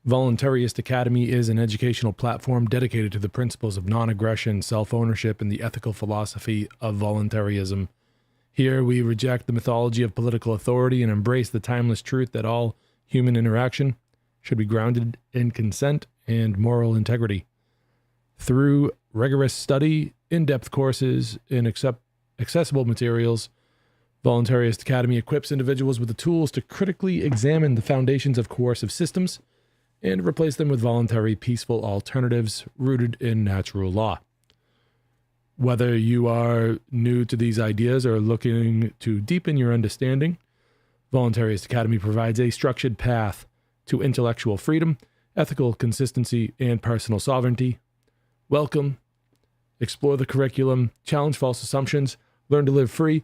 Voluntarist Academy is an educational platform dedicated to the principles of non-aggression, self-ownership, and the ethical philosophy of voluntarism. Here, we reject the mythology of political authority and embrace the timeless truth that all human interaction should be grounded in consent and moral integrity. Through rigorous study, in-depth courses, and accessible materials, Voluntarist Academy equips individuals with the tools to critically examine the foundations of coercive systems and replace them with voluntary, peaceful alternatives rooted in natural law. Whether you are new to these ideas or looking to deepen your understanding, Voluntarist Academy provides a structured path to intellectual freedom, ethical consistency, and personal sovereignty. Welcome. Explore the curriculum, challenge false assumptions, learn to live free.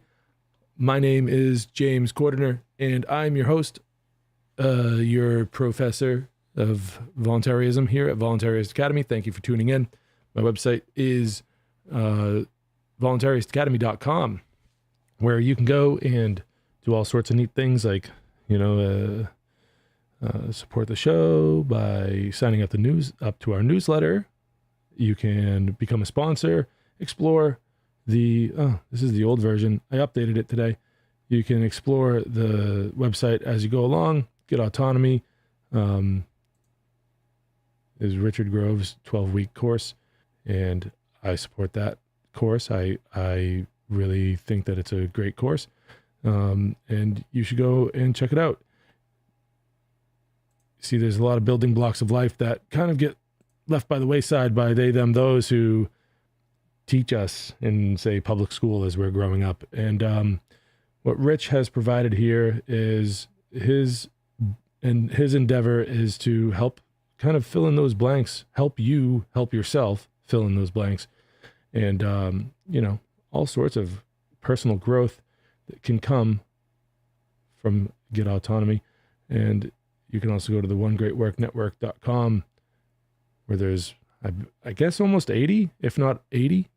My name is James Cordiner, and I'm your host, your professor of voluntarism here at Voluntarist Academy. Thank you for tuning in. My website is voluntaristacademy.com, where you can go and do all sorts of neat things like, support the show by signing up to our newsletter. You can become a sponsor, explore this is the old version. I updated it today. You can explore the website as you go along, get autonomy. Is Richard Grove's 12-week course, and I support that course. I really think that it's a great course, and you should go and check it out. See, there's a lot of building blocks of life that kind of get left by the wayside by they, them, those who teach us in, say, public school as we're growing up. And what Rich has provided here is his endeavor is to help kind of fill in those blanks, help you help yourself fill in those blanks, and all sorts of personal growth that can come from Get Autonomy. And you can also go to the onegreatworknetwork.com, where there's, I guess, almost 80, if not 80,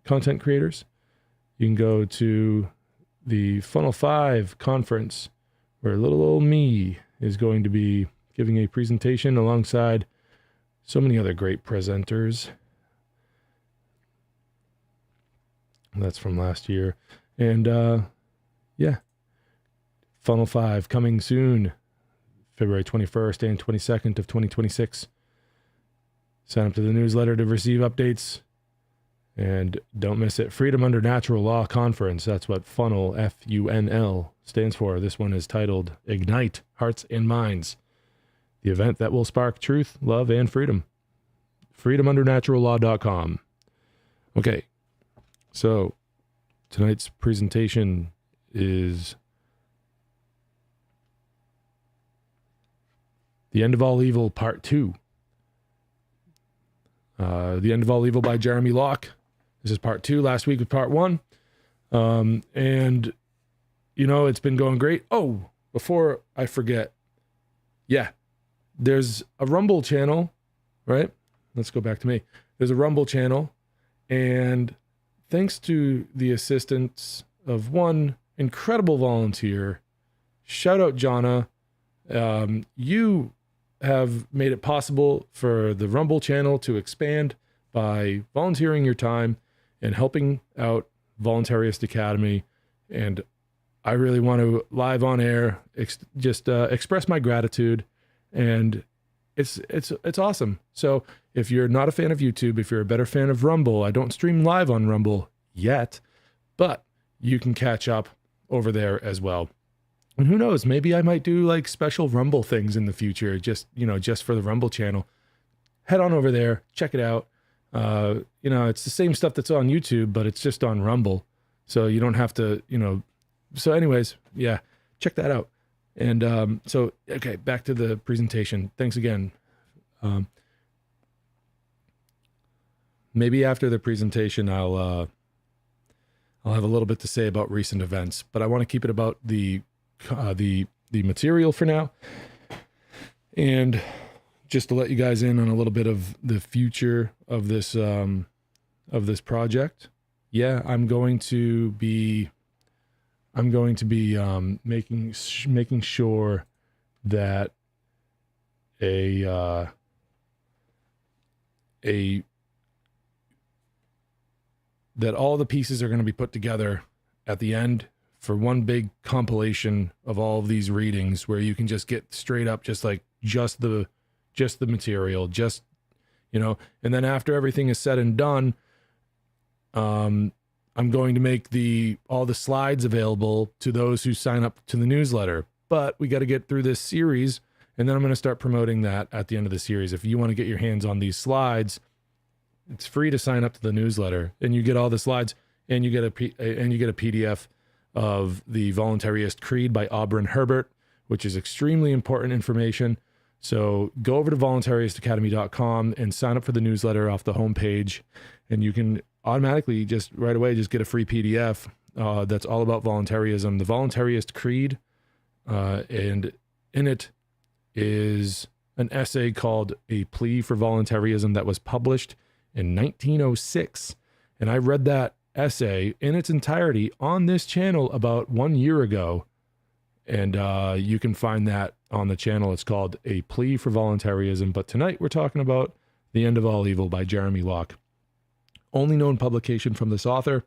content creators. You can go to the Funnel 5 conference, where little old me is going to be giving a presentation alongside so many other great presenters. That's from last year. And Funnel 5 coming soon, February 21st and 22nd of 2026. Sign up to the newsletter to receive updates. And don't miss it. Freedom Under Natural Law Conference. That's what Funnel, F-U-N-L, stands for. This one is titled Ignite Hearts and Minds. The event that will spark truth, love, and freedom. FreedomUnderNaturalLaw.com. Okay, so tonight's presentation is The End of All Evil, Part 2. The End of All Evil by Jeremy Locke. This is Part 2. Last week was Part 1. And, it's been going great. Oh, before I forget, there's a Rumble channel, right? Let's go back to me. There's a Rumble channel, and thanks to the assistance of one incredible volunteer, shout out Jonna, you have made it possible for the Rumble channel to expand by volunteering your time and helping out Voluntarist Academy. And I really want to, live on air, express my gratitude. And it's awesome. So if you're not a fan of YouTube, if you're a better fan of Rumble, I don't stream live on Rumble yet, but you can catch up over there as well. And who knows, maybe I might do like special Rumble things in the future, just for the Rumble channel. Head on over there, check it out. It's the same stuff that's on YouTube, but it's just on Rumble. So you don't have to, so anyways, check that out. And okay, back to the presentation. Thanks again. Maybe after the presentation, I'll have a little bit to say about recent events, but I want to keep it about the material for now. And just to let you guys in on a little bit of the future of this project. I'm going to be making sure that that all the pieces are going to be put together at the end for one big compilation of all of these readings, where you can just get straight up, just the material, and then after everything is said and done, I'm going to make all the slides available to those who sign up to the newsletter. But we got to get through this series, and then I'm going to start promoting that at the end of the series. If you want to get your hands on these slides, it's free to sign up to the newsletter, and you get all the slides, and you get a PDF of the Voluntarist Creed by Auburn Herbert, which is extremely important information. So go over to voluntaristacademy.com and sign up for the newsletter off the homepage, and you can automatically just right away just get a free PDF that's all about voluntarism. The Voluntarist Creed, and in it is an essay called A Plea for Voluntarism that was published in 1906. And I read that essay in its entirety on this channel about 1 year ago. And you can find that on the channel. It's called A Plea for Voluntarism. But tonight we're talking about The End of All Evil by Jeremy Locke. Only known publication from this author.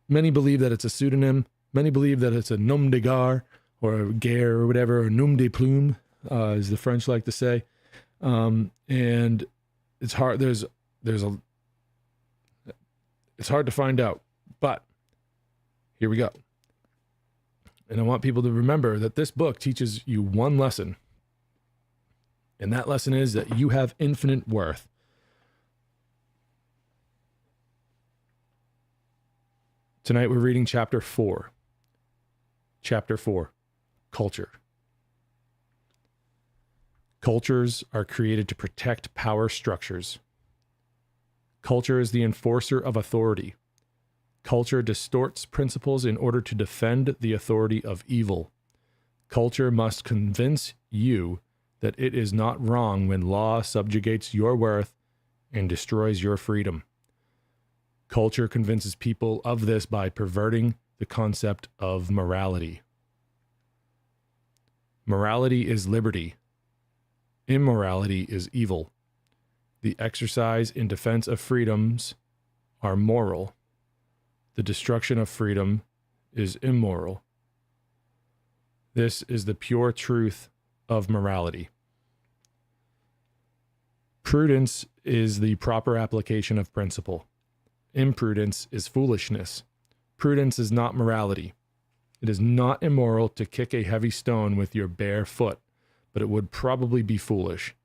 Many believe that it's a pseudonym. Many believe that it's a nom de guerre or guerre or whatever, or nom de plume, as the French like to say. And it's hard. It's hard to find out, but here we go. And I want people to remember that this book teaches you one lesson. And that lesson is that you have infinite worth. Tonight we're reading chapter 4. Chapter 4, Culture. Cultures are created to protect power structures. Culture is the enforcer of authority. Culture distorts principles in order to defend the authority of evil. Culture must convince you that it is not wrong when law subjugates your worth and destroys your freedom. Culture convinces people of this by perverting the concept of morality. Morality is liberty. Immorality is evil. The exercise in defense of freedoms are moral. The destruction of freedom is immoral. This is the pure truth of morality. Prudence is the proper application of principle. Imprudence is foolishness. Prudence is not morality. It is not immoral to kick a heavy stone with your bare foot, but it would probably be foolish.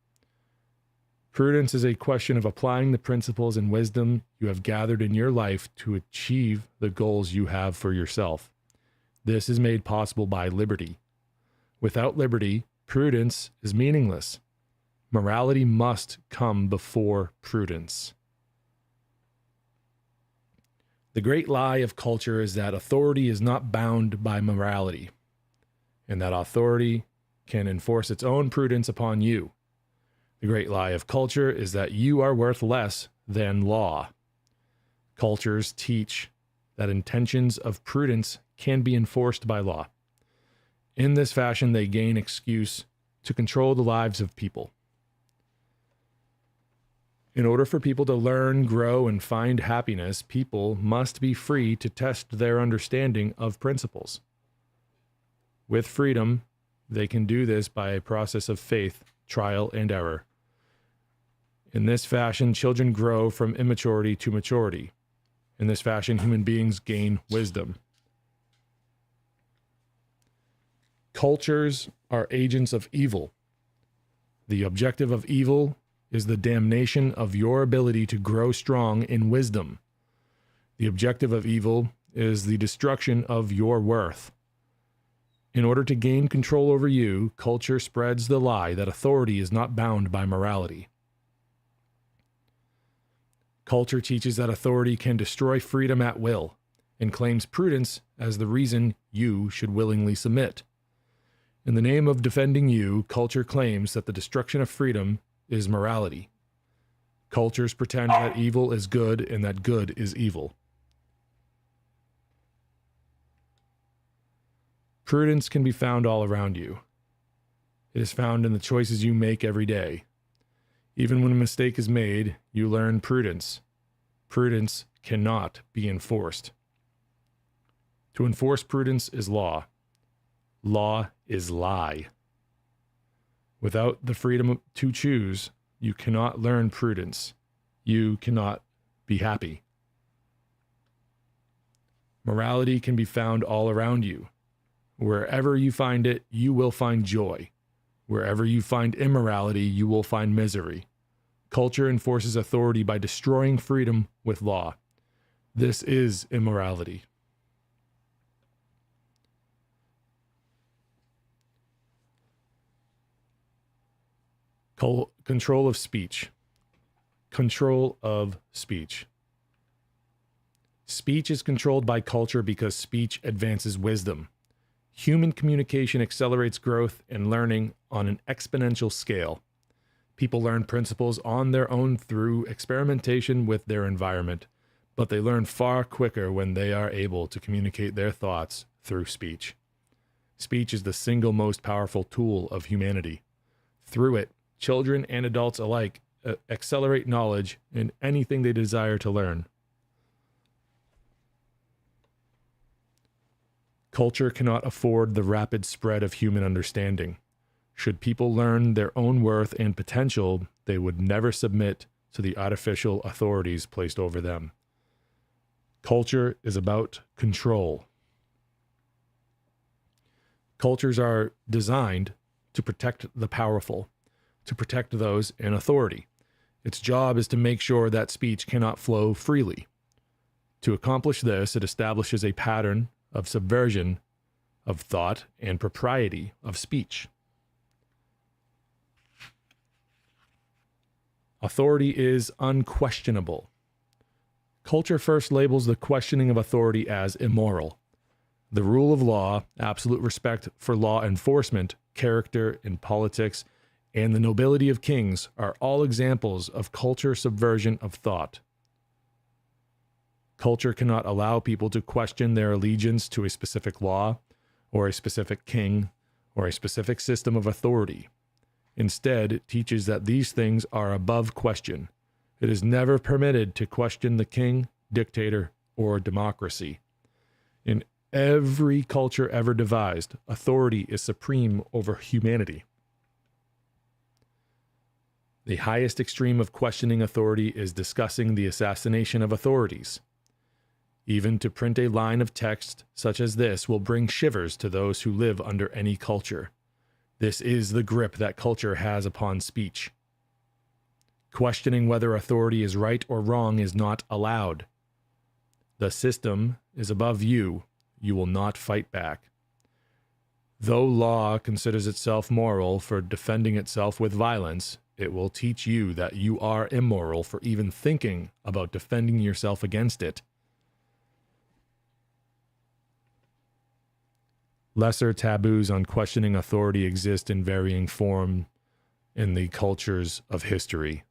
Prudence is a question of applying the principles and wisdom you have gathered in your life to achieve the goals you have for yourself. This is made possible by liberty. Without liberty, prudence is meaningless. Morality must come before prudence. The great lie of culture is that authority is not bound by morality, and that authority can enforce its own prudence upon you. The great lie of culture is that you are worth less than law. Cultures teach that intentions of prudence can be enforced by law. In this fashion, they gain excuse to control the lives of people. In order for people to learn, grow, and find happiness, people must be free to test their understanding of principles. With freedom, they can do this by a process of faith, trial, and error. In this fashion, children grow from immaturity to maturity. In this fashion, human beings gain wisdom. Cultures are agents of evil. The objective of evil is the damnation of your ability to grow strong in wisdom. The objective of evil is the destruction of your worth. In order to gain control over you, culture spreads the lie that authority is not bound by morality. Culture teaches that authority can destroy freedom at will, and claims prudence as the reason you should willingly submit. In the name of defending you, culture claims that the destruction of freedom is morality. Cultures pretend that evil is good and that good is evil. Prudence can be found all around you. It is found in the choices you make every day. Even when a mistake is made, you learn prudence. Prudence cannot be enforced. To enforce prudence is law. Law is lie. Without the freedom to choose, you cannot learn prudence. You cannot be happy. Morality can be found all around you. Wherever you find it, you will find joy. Wherever you find immorality, you will find misery. Culture enforces authority by destroying freedom with law. This is immorality. Control of speech. Control of speech. Speech is controlled by culture because speech advances wisdom. Human communication accelerates growth and learning on an exponential scale. People learn principles on their own through experimentation with their environment, but they learn far quicker when they are able to communicate their thoughts through speech. Speech is the single most powerful tool of humanity. Through it, children and adults alike accelerate knowledge in anything they desire to learn. Culture cannot afford the rapid spread of human understanding. Should people learn their own worth and potential, they would never submit to the artificial authorities placed over them. Culture is about control. Cultures are designed to protect the powerful, to protect those in authority. Its job is to make sure that speech cannot flow freely. To accomplish this, it establishes a pattern of subversion of thought and propriety of speech. Authority is unquestionable. Culture first labels the questioning of authority as immoral. The rule of law, absolute respect for law enforcement, character in politics, and the nobility of kings are all examples of culture subversion of thought. Culture cannot allow people to question their allegiance to a specific law, or a specific king, or a specific system of authority. Instead, it teaches that these things are above question. It is never permitted to question the king, dictator, or democracy. In every culture ever devised, authority is supreme over humanity. The highest extreme of questioning authority is discussing the assassination of authorities. Even to print a line of text such as this will bring shivers to those who live under any culture. This is the grip that culture has upon speech. Questioning whether authority is right or wrong is not allowed. The system is above you. You will not fight back. Though law considers itself moral for defending itself with violence, it will teach you that you are immoral for even thinking about defending yourself against it. Lesser taboos on questioning authority exist in varying form in the cultures of history.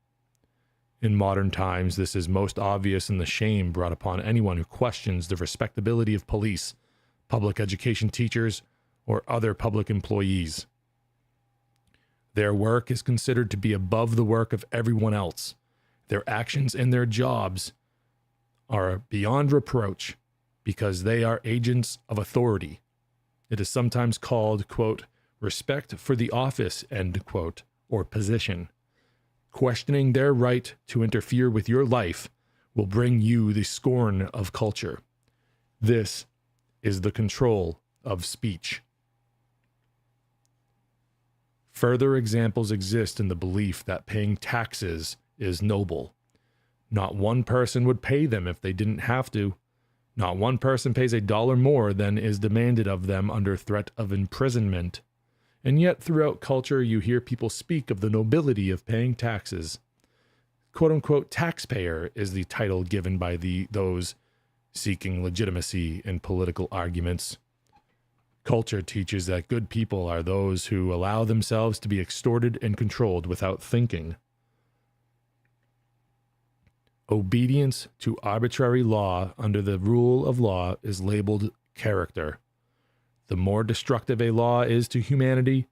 In modern times, this is most obvious in the shame brought upon anyone who questions the respectability of police, public education teachers, or other public employees. Their work is considered to be above the work of everyone else. Their actions and their jobs are beyond reproach because they are agents of authority. It is sometimes called, quote, respect for the office, end quote, or position. Questioning their right to interfere with your life will bring you the scorn of culture. This is the control of speech. Further examples exist in the belief that paying taxes is noble. Not one person would pay them if they didn't have to. Not one person pays $1 more than is demanded of them under threat of imprisonment. And yet throughout culture you hear people speak of the nobility of paying taxes. Quote-unquote taxpayer is the title given by those seeking legitimacy in political arguments. Culture teaches that good people are those who allow themselves to be extorted and controlled without thinking. Obedience to arbitrary law under the rule of law is labeled character. The more destructive a law is to humanity,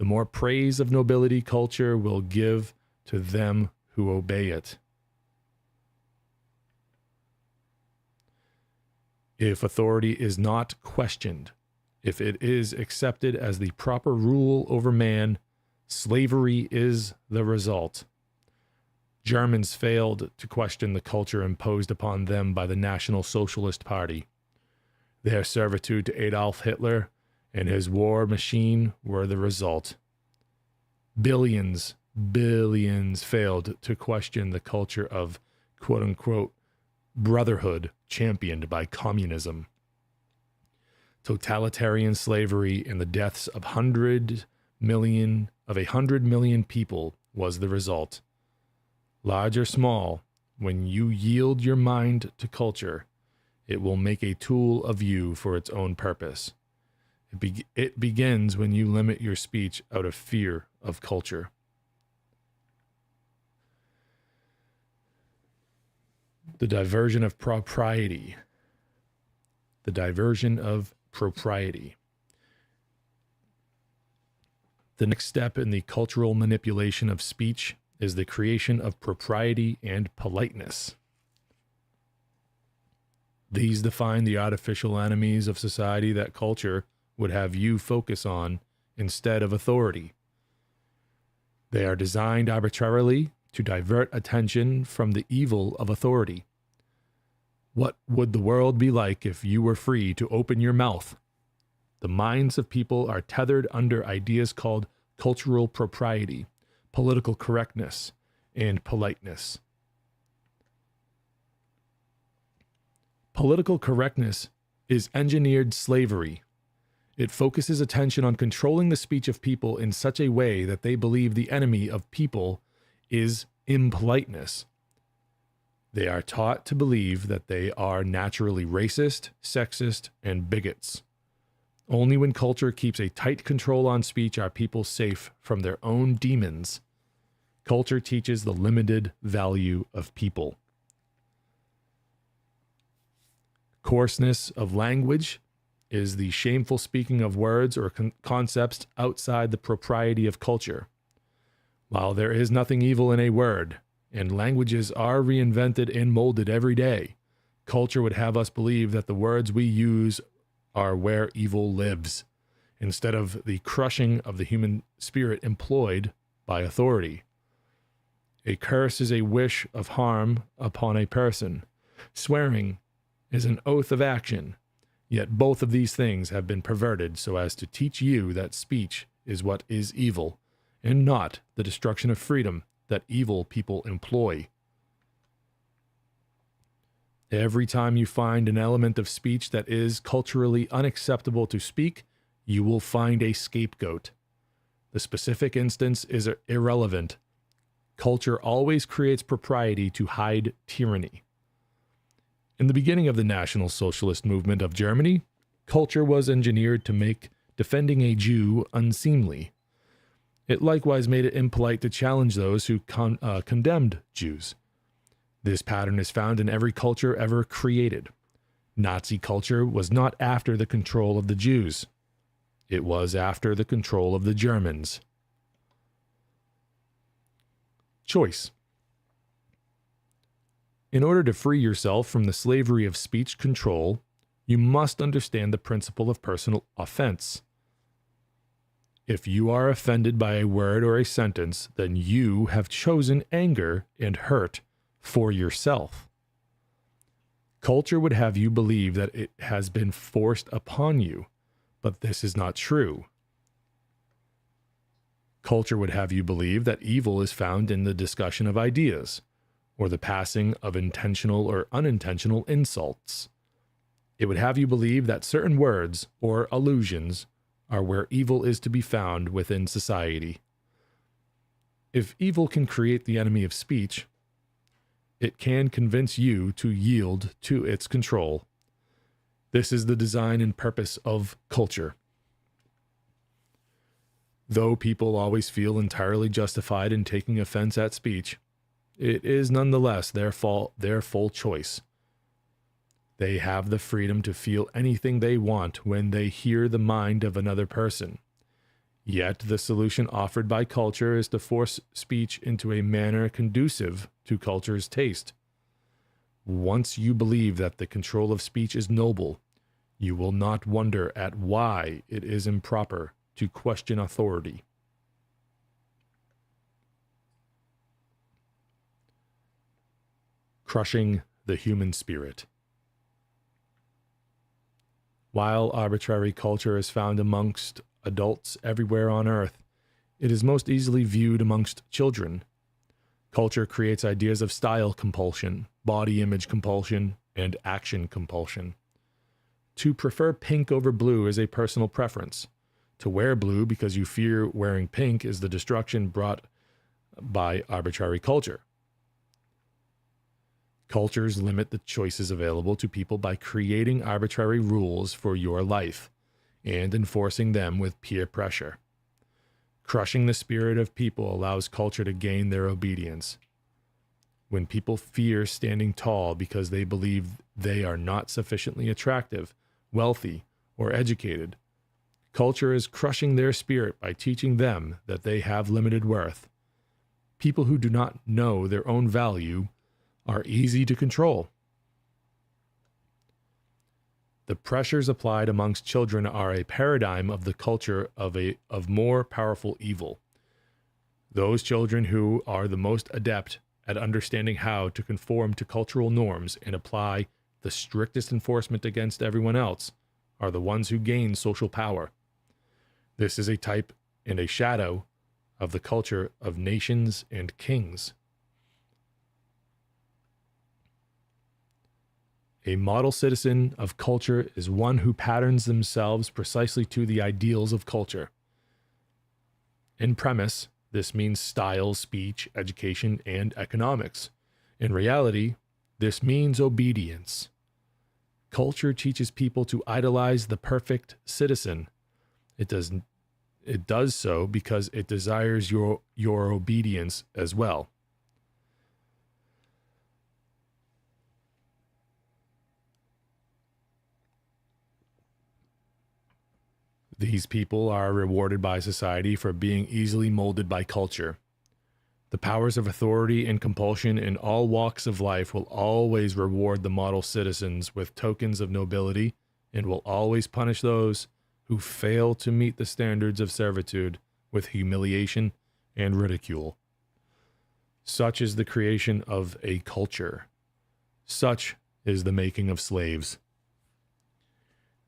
the more praise of nobility culture will give to them who obey it. If authority is not questioned, if it is accepted as the proper rule over man, slavery is the result. Germans failed to question the culture imposed upon them by the National Socialist Party. Their servitude to Adolf Hitler and his war machine were the result. Billions failed to question the culture of quote-unquote brotherhood championed by communism. Totalitarian slavery and the deaths of 100 million people was the result. Large or small, when you yield your mind to culture, it will make a tool of you for its own purpose. It begins when you limit your speech out of fear of culture. The diversion of propriety. The diversion of propriety. The next step in the cultural manipulation of speech is the creation of propriety and politeness. These define the artificial enemies of society that culture would have you focus on instead of authority. They are designed arbitrarily to divert attention from the evil of authority. What would the world be like if you were free to open your mouth? The minds of people are tethered under ideas called cultural propriety, political correctness, and politeness. Political correctness is engineered slavery. It focuses attention on controlling the speech of people in such a way that they believe the enemy of people is impoliteness. They are taught to believe that they are naturally racist, sexist, and bigots. Only when culture keeps a tight control on speech are people safe from their own demons. Culture teaches the limited value of people. Coarseness of language is the shameful speaking of words or concepts outside the propriety of culture. While there is nothing evil in a word, and languages are reinvented and molded every day, culture would have us believe that the words we use are where evil lives, instead of the crushing of the human spirit employed by authority. A curse is a wish of harm upon a person. Swearing is an oath of action, yet both of these things have been perverted so as to teach you that speech is what is evil, and not the destruction of freedom that evil people employ. Every time you find an element of speech that is culturally unacceptable to speak, you will find a scapegoat. The specific instance is irrelevant. Culture always creates propriety to hide tyranny. In the beginning of the National Socialist movement of Germany, culture was engineered to make defending a Jew unseemly. It likewise made it impolite to challenge those who condemned Jews. This pattern is found in every culture ever created. Nazi culture was not after the control of the Jews. It was after the control of the Germans. Choice. In order to free yourself from the slavery of speech control, you must understand the principle of personal offense. If you are offended by a word or a sentence, then you have chosen anger and hurt for yourself. Culture would have you believe that it has been forced upon you, but this is not true. Culture would have you believe that evil is found in the discussion of ideas, or the passing of intentional or unintentional insults. It would have you believe that certain words or allusions are where evil is to be found within society. If evil can create the enemy of speech, it can convince you to yield to its control. This is the design and purpose of culture. Though people always feel entirely justified in taking offense at speech, it is nonetheless their full choice. They have the freedom to feel anything they want when they hear the mind of another person. Yet the solution offered by culture is to force speech into a manner conducive to culture's taste. Once you believe that the control of speech is noble, you will not wonder at why it is improper to question authority. Crushing the human spirit. While arbitrary culture is found amongst adults everywhere on earth, it is most easily viewed amongst children. Culture creates ideas of style compulsion, body image compulsion, and action compulsion. To prefer pink over blue is a personal preference. To wear blue because you fear wearing pink is the destruction brought by arbitrary culture. Cultures limit the choices available to people by creating arbitrary rules for your life and enforcing them with peer pressure. Crushing the spirit of people allows culture to gain their obedience. When people fear standing tall because they believe they are not sufficiently attractive, wealthy, or educated, culture is crushing their spirit by teaching them that they have limited worth. People who do not know their own value are easy to control. The pressures applied amongst children are a paradigm of the culture of more powerful evil. Those children who are the most adept at understanding how to conform to cultural norms and apply the strictest enforcement against everyone else are the ones who gain social power. This is a type and a shadow of the culture of nations and kings. A model citizen of culture is one who patterns themselves precisely to the ideals of culture. In premise, this means style, speech, education, and economics. In reality, this means obedience. Culture teaches people to idolize the perfect citizen. It does so because it desires your obedience as well. These people are rewarded by society for being easily molded by culture. The powers of authority and compulsion in all walks of life will always reward the model citizens with tokens of nobility and will always punish those who fail to meet the standards of servitude with humiliation and ridicule. Such is the creation of a culture. Such is the making of slaves.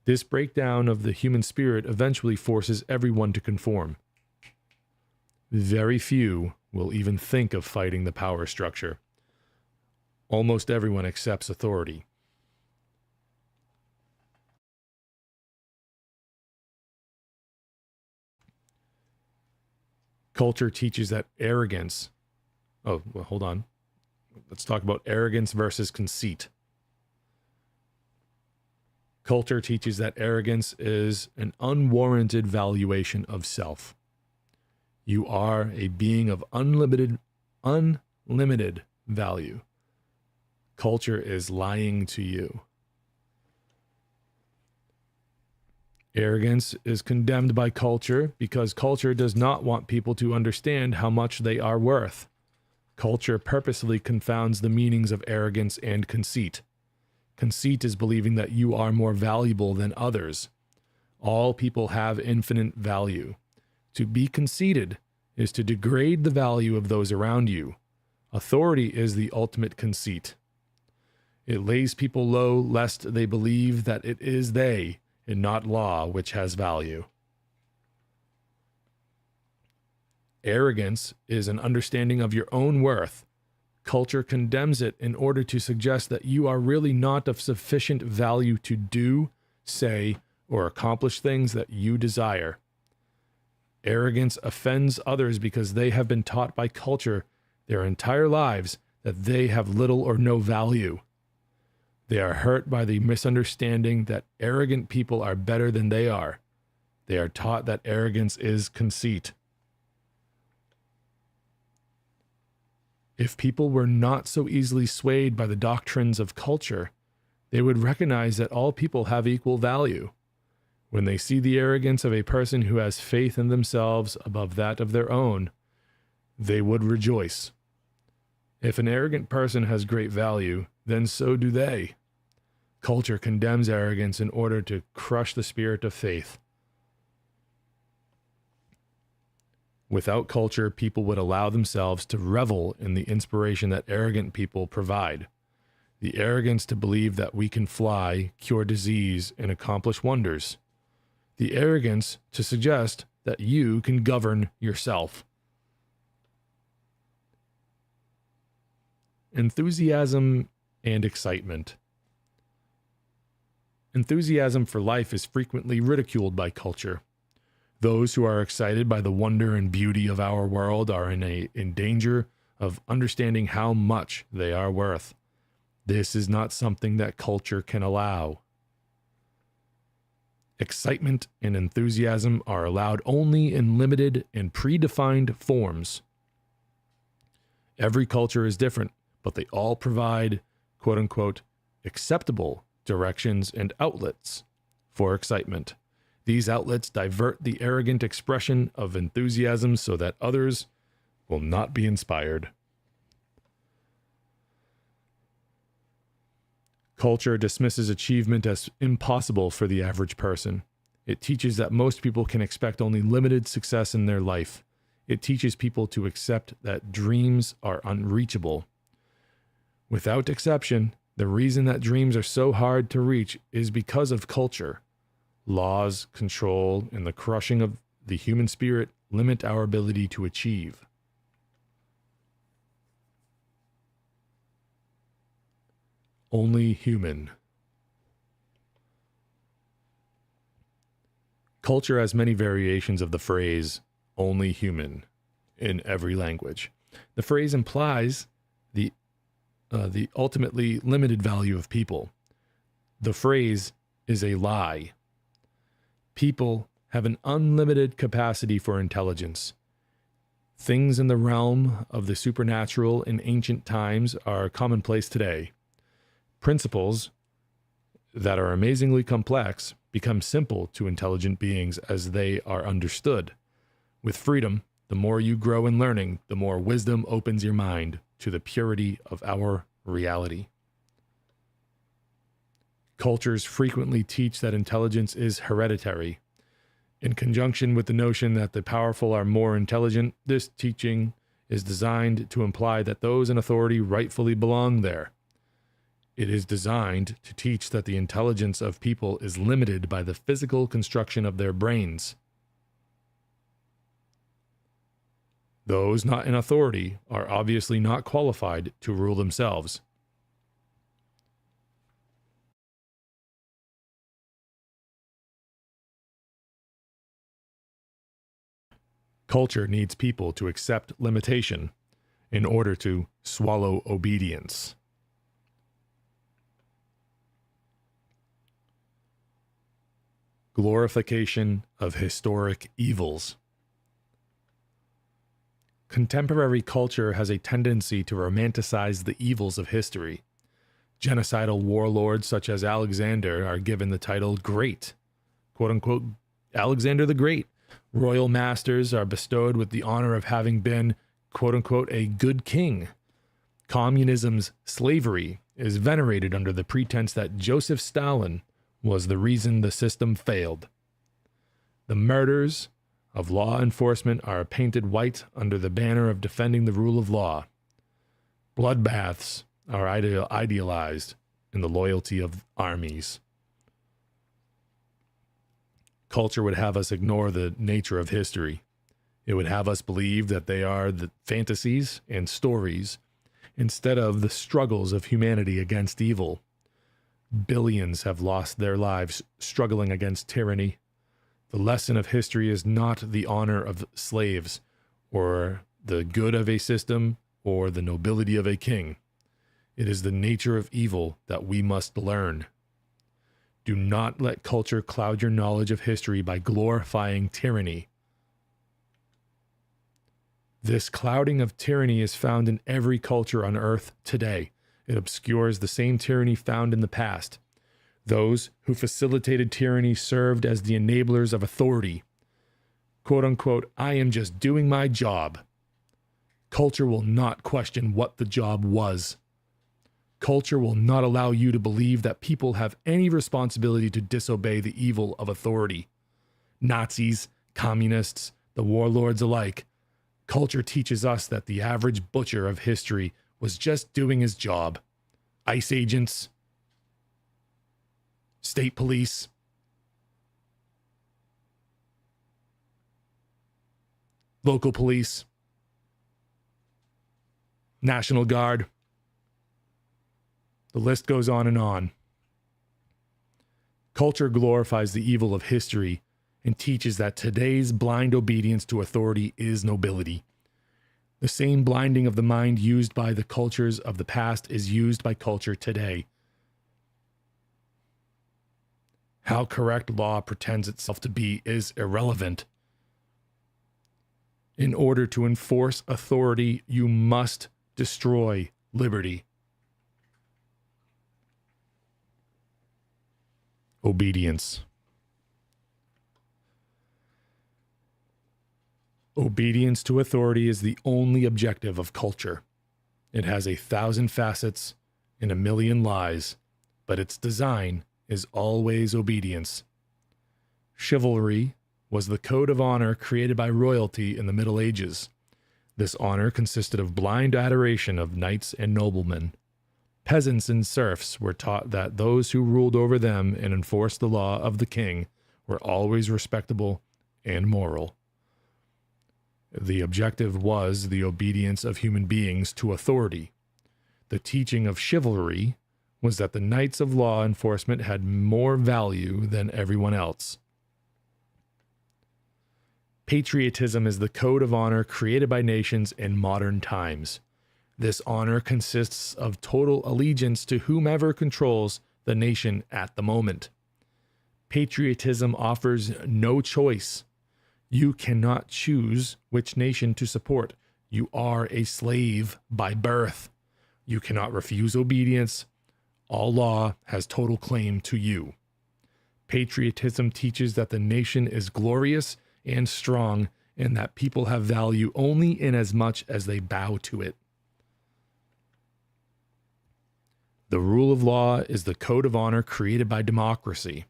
This breakdown of the human spirit eventually forces everyone to conform. Very few will even think of fighting the power structure. Almost everyone accepts authority. Culture teaches that arrogance. Oh, well, hold on. Let's talk about arrogance versus conceit. Culture teaches that arrogance is an unwarranted valuation of self. You are a being of unlimited value. Culture is lying to you. Arrogance is condemned by culture because culture does not want people to understand how much they are worth. Culture purposely confounds the meanings of arrogance and conceit. Conceit is believing that you are more valuable than others. All people have infinite value. To be conceited is to degrade the value of those around you. Authority is the ultimate conceit. It lays people low lest they believe that it is they and not law which has value. Arrogance is an understanding of your own worth. Culture condemns it in order to suggest that you are really not of sufficient value to do, say, or accomplish things that you desire. Arrogance offends others because they have been taught by culture their entire lives that they have little or no value. They are hurt by the misunderstanding that arrogant people are better than they are. They are taught that arrogance is conceit. If people were not so easily swayed by the doctrines of culture, they would recognize that all people have equal value. When they see the arrogance of a person who has faith in themselves above that of their own, they would rejoice. If an arrogant person has great value, then so do they. Culture condemns arrogance in order to crush the spirit of faith. Without culture, people would allow themselves to revel in the inspiration that arrogant people provide. The arrogance to believe that we can fly, cure disease, and accomplish wonders. The arrogance to suggest that you can govern yourself. Enthusiasm and excitement. Enthusiasm for life is frequently ridiculed by culture. Those who are excited by the wonder and beauty of our world are in danger of understanding how much they are worth. This is not something that culture can allow. Excitement and enthusiasm are allowed only in limited and predefined forms. Every culture is different, but they all provide, quote-unquote, acceptable directions and outlets for excitement. These outlets divert the arrogant expression of enthusiasm so that others will not be inspired. Culture dismisses achievement as impossible for the average person. It teaches that most people can expect only limited success in their life. It teaches people to accept that dreams are unreachable. Without exception, the reason that dreams are so hard to reach is because of culture. Laws, control, and the crushing of the human spirit limit our ability to achieve. Only human. Culture has many variations of the phrase, only human, in every language. The phrase implies the ultimately limited value of people. The phrase is a lie. People have an unlimited capacity for intelligence. Things in the realm of the supernatural in ancient times are commonplace today. Principles that are amazingly complex become simple to intelligent beings as they are understood. With freedom, the more you grow in learning, the more wisdom opens your mind to the purity of our reality. Cultures frequently teach that intelligence is hereditary. In conjunction with the notion that the powerful are more intelligent, this teaching is designed to imply that those in authority rightfully belong there. It is designed to teach that the intelligence of people is limited by the physical construction of their brains. Those not in authority are obviously not qualified to rule themselves. Culture needs people to accept limitation in order to swallow obedience. Glorification of historic evils. Contemporary culture has a tendency to romanticize the evils of history. Genocidal warlords such as Alexander are given the title Great, quote-unquote, Alexander the Great. Royal masters are bestowed with the honor of having been, quote-unquote, a good king. Communism's slavery is venerated under the pretense that Joseph Stalin was the reason the system failed. The murders of law enforcement are painted white under the banner of defending the rule of law. Bloodbaths are idealized in the loyalty of armies. Culture would have us ignore the nature of history. It would have us believe that they are the fantasies and stories instead of the struggles of humanity against evil. Billions have lost their lives struggling against tyranny. The lesson of history is not the honor of slaves, or the good of a system, or the nobility of a king. It is the nature of evil that we must learn. Do not let culture cloud your knowledge of history by glorifying tyranny. This clouding of tyranny is found in every culture on earth today. It obscures the same tyranny found in the past. Those who facilitated tyranny served as the enablers of authority. Quote unquote, I am just doing my job. Culture will not question what the job was. Culture will not allow you to believe that people have any responsibility to disobey the evil of authority. Nazis, communists, the warlords alike. Culture teaches us that the average butcher of history was just doing his job. ICE agents, state police, local police, National Guard. The list goes on and on. Culture glorifies the evil of history and teaches that today's blind obedience to authority is nobility. The same blinding of the mind used by the cultures of the past is used by culture today. How correct law pretends itself to be is irrelevant. In order to enforce authority, you must destroy liberty. Obedience. Obedience to authority is the only objective of culture. It has 1,000 facets and 1,000,000 lies, but its design is always obedience. Chivalry was the code of honor created by royalty in the Middle Ages. This honor consisted of blind adoration of knights and noblemen. Peasants and serfs were taught that those who ruled over them and enforced the law of the king were always respectable and moral. The objective was the obedience of human beings to authority. The teaching of chivalry was that the knights of law enforcement had more value than everyone else. Patriotism is the code of honor created by nations in modern times. This honor consists of total allegiance to whomever controls the nation at the moment. Patriotism offers no choice. You cannot choose which nation to support. You are a slave by birth. You cannot refuse obedience. All law has total claim to you. Patriotism teaches that the nation is glorious and strong, and that people have value only inasmuch as they bow to it. The rule of law is the code of honor created by democracy.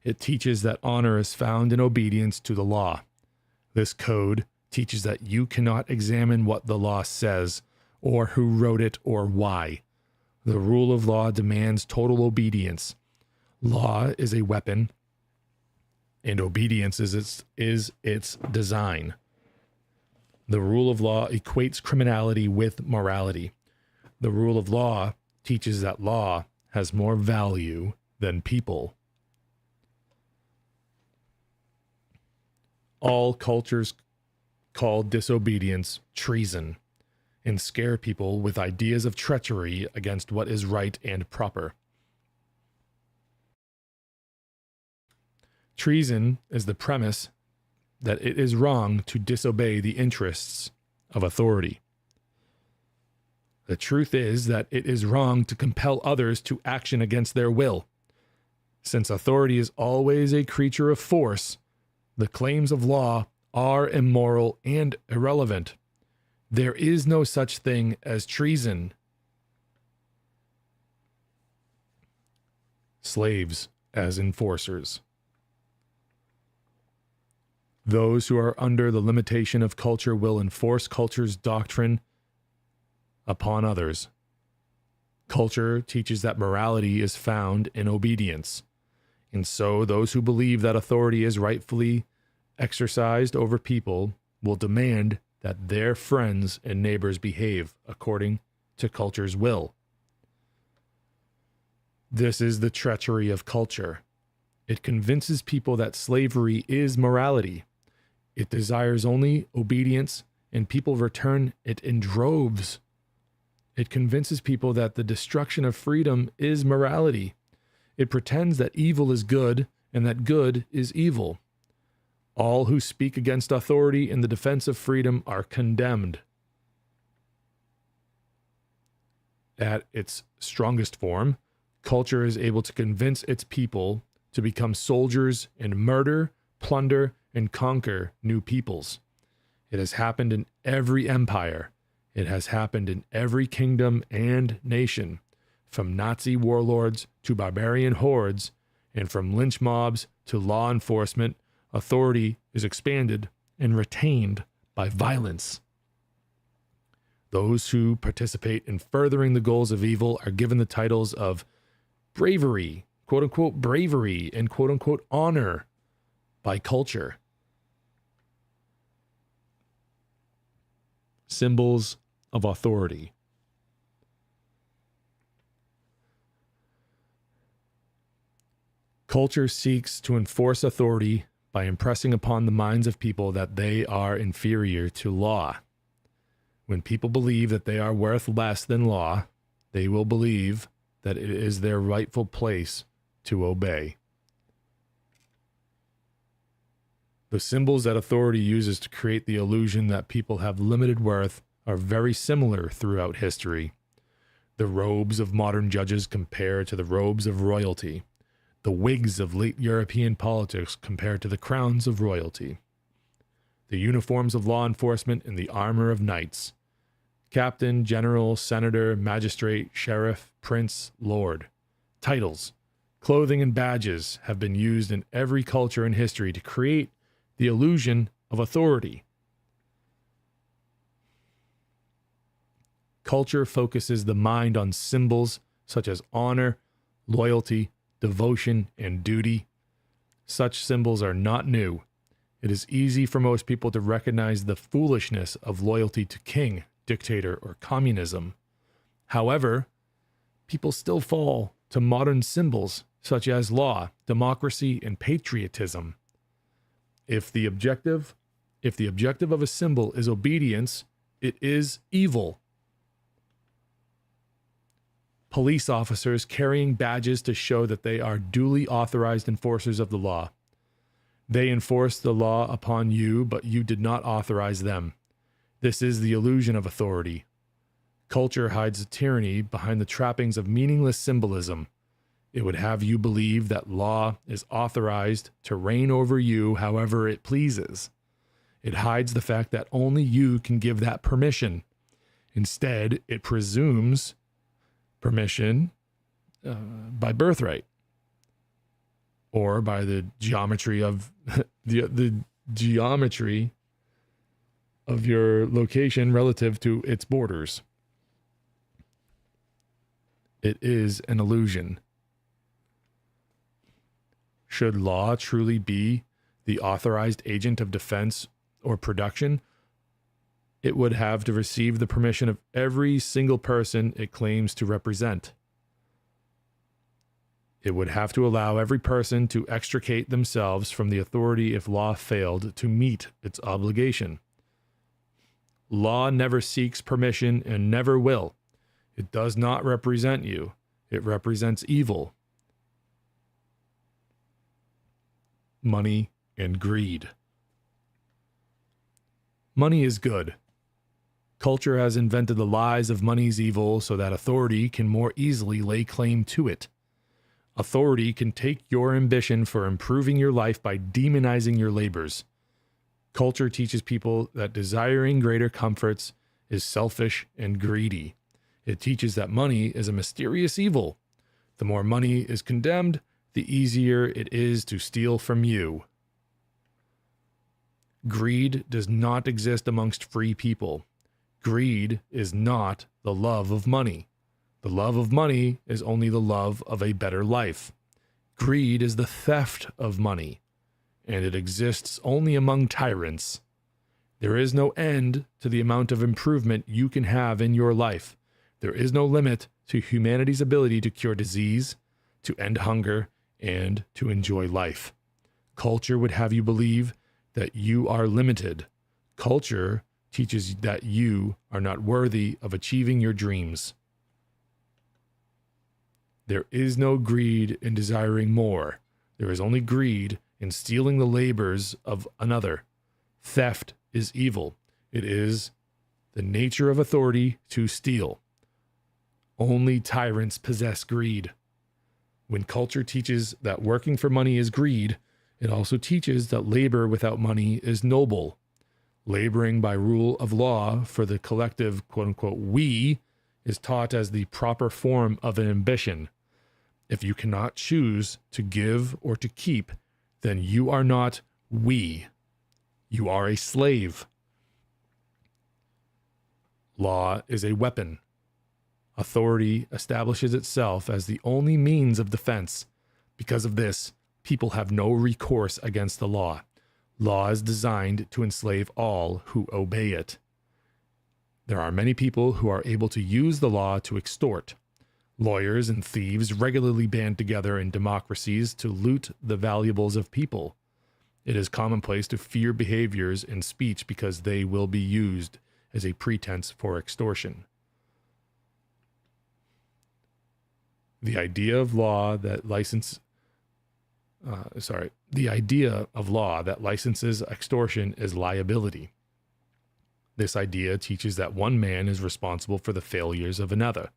It teaches that honor is found in obedience to the law. This code teaches that you cannot examine what the law says, or who wrote it, or why. The rule of law demands total obedience. Law is a weapon, and obedience is its design. The rule of law equates criminality with morality. The rule of law teaches that law has more value than people. All cultures call disobedience treason and scare people with ideas of treachery against what is right and proper. Treason is the premise that it is wrong to disobey the interests of authority. The truth is that it is wrong to compel others to action against their will. Since authority is always a creature of force, the claims of law are immoral and irrelevant. There is no such thing as treason. Slaves as enforcers. Those who are under the limitation of culture will enforce culture's doctrine upon others. Culture teaches that morality is found in obedience, and so those who believe that authority is rightfully exercised over people will demand that their friends and neighbors behave according to culture's will. This is the treachery of culture. It convinces people that slavery is morality. It desires only obedience, and people return it in droves. It convinces people that the destruction of freedom is morality. It pretends that evil is good and that good is evil. All who speak against authority in the defense of freedom are condemned. At its strongest form, Culture is able to convince its people to become soldiers and murder, plunder, and conquer new peoples. It has happened in every empire. It has happened in every kingdom and nation, from Nazi warlords to barbarian hordes, and from lynch mobs to law enforcement. Authority is expanded and retained by violence. Those who participate in furthering the goals of evil are given the titles of bravery, quote unquote bravery, and quote unquote honor by culture. Symbols of authority. Culture seeks to enforce authority by impressing upon the minds of people that they are inferior to law. When people believe that they are worth less than law, they will believe that it is their rightful place to obey. The symbols that authority uses to create the illusion that people have limited worth are very similar throughout history. The robes of modern judges compare to the robes of royalty. The wigs of late European politics compared to the crowns of royalty. The uniforms of law enforcement and the armor of knights. Captain, general, senator, magistrate, sheriff, prince, lord. Titles, clothing, and badges have been used in every culture in history to create the illusion of authority. Culture focuses the mind on symbols such as honor, loyalty, devotion, and duty. Such symbols are not new. It is easy for most people to recognize the foolishness of loyalty to king, dictator, or communism. However, people still fall to modern symbols such as law, democracy, and patriotism. If the objective of a symbol is obedience, it is evil. Police officers carrying badges to show that they are duly authorized enforcers of the law. They enforce the law upon you, but you did not authorize them. This is the illusion of authority. Culture hides the tyranny behind the trappings of meaningless symbolism. It would have you believe that law is authorized to reign over you however it pleases. It hides the fact that only you can give that permission. Instead, it presumes permission by birthright or by the geometry of the geometry of your location relative to its borders. It is an illusion. Should law truly be the authorized agent of defense or production, it would have to receive the permission of every single person it claims to represent. It would have to allow every person to extricate themselves from the authority if law failed to meet its obligation. Law never seeks permission and never will. It does not represent you. It represents evil, money, and greed. Money is good. Culture has invented the lies of money's evil so that authority can more easily lay claim to it. Authority can take your ambition for improving your life by demonizing your labors. Culture teaches people that desiring greater comforts is selfish and greedy. It teaches that money is a mysterious evil. The more money is condemned, the easier it is to steal from you. Greed does not exist amongst free people. Greed is not the love of money. The love of money is only the love of a better life. Greed is the theft of money, and it exists only among tyrants. There is no end to the amount of improvement you can have in your life. There is no limit to humanity's ability to cure disease, to end hunger, and to enjoy life. Culture would have you believe that you are limited. Culture teaches that you are not worthy of achieving your dreams. There is no greed in desiring more. There is only greed in stealing the labors of another. Theft is evil. It is the nature of authority to steal. Only tyrants possess greed. When culture teaches that working for money is greed, it also teaches that labor without money is noble. Laboring by rule of law for the collective, quote unquote, we is taught as the proper form of an ambition. If you cannot choose to give or to keep, then you are not we. You are a slave. Law is a weapon. Authority establishes itself as the only means of defense. Because of this, people have no recourse against the law. Law is designed to enslave all who obey it. There are many people who are able to use the law to extort. Lawyers and thieves regularly band together in democracies to loot the valuables of people. It is commonplace to fear behaviors in speech because they will be used as a pretense for extortion. The idea of law that licenses extortion is liability. This idea teaches that one man is responsible for the failures of another.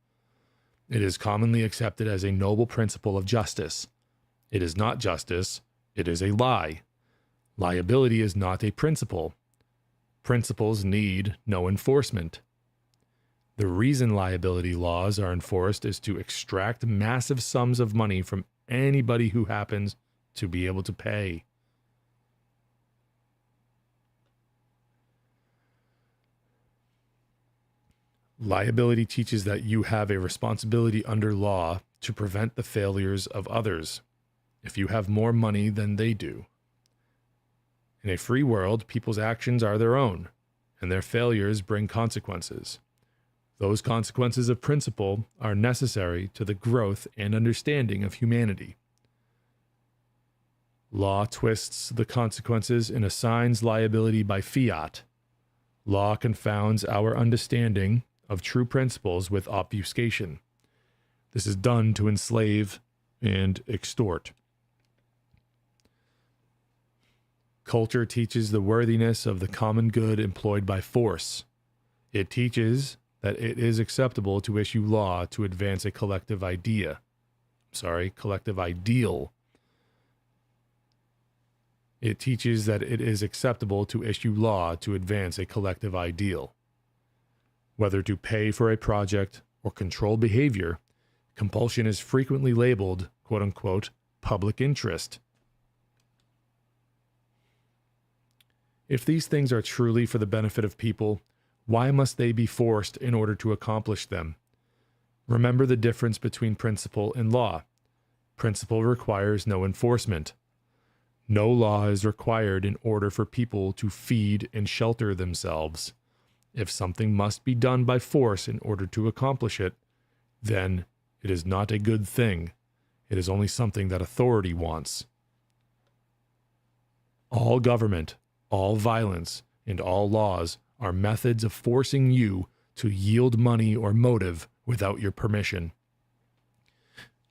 It is commonly accepted as a noble principle of justice. It is not justice, it is a lie. Liability is not a principle. Principles need no enforcement. The reason liability laws are enforced is to extract massive sums of money from anybody who happens to be able to pay. Liability teaches that you have a responsibility under law to prevent the failures of others, if you have more money than they do. In a free world, people's actions are their own, and their failures bring consequences. Those consequences of principle are necessary to the growth and understanding of humanity. Law twists the consequences and assigns liability by fiat. Law confounds our understanding of true principles with obfuscation. This is done to enslave and extort. Culture teaches the worthiness of the common good employed by force. It teaches that it is acceptable to issue law to advance a collective ideal. It teaches that it is acceptable to issue law to advance a collective ideal. Whether to pay for a project or control behavior, compulsion is frequently labeled, quote unquote, public interest. If these things are truly for the benefit of people, why must they be forced in order to accomplish them? Remember the difference between principle and law. Principle requires no enforcement. No law is required in order for people to feed and shelter themselves. If something must be done by force in order to accomplish it, then it is not a good thing. It is only something that authority wants. All government, all violence, and all laws are methods of forcing you to yield money or motive without your permission.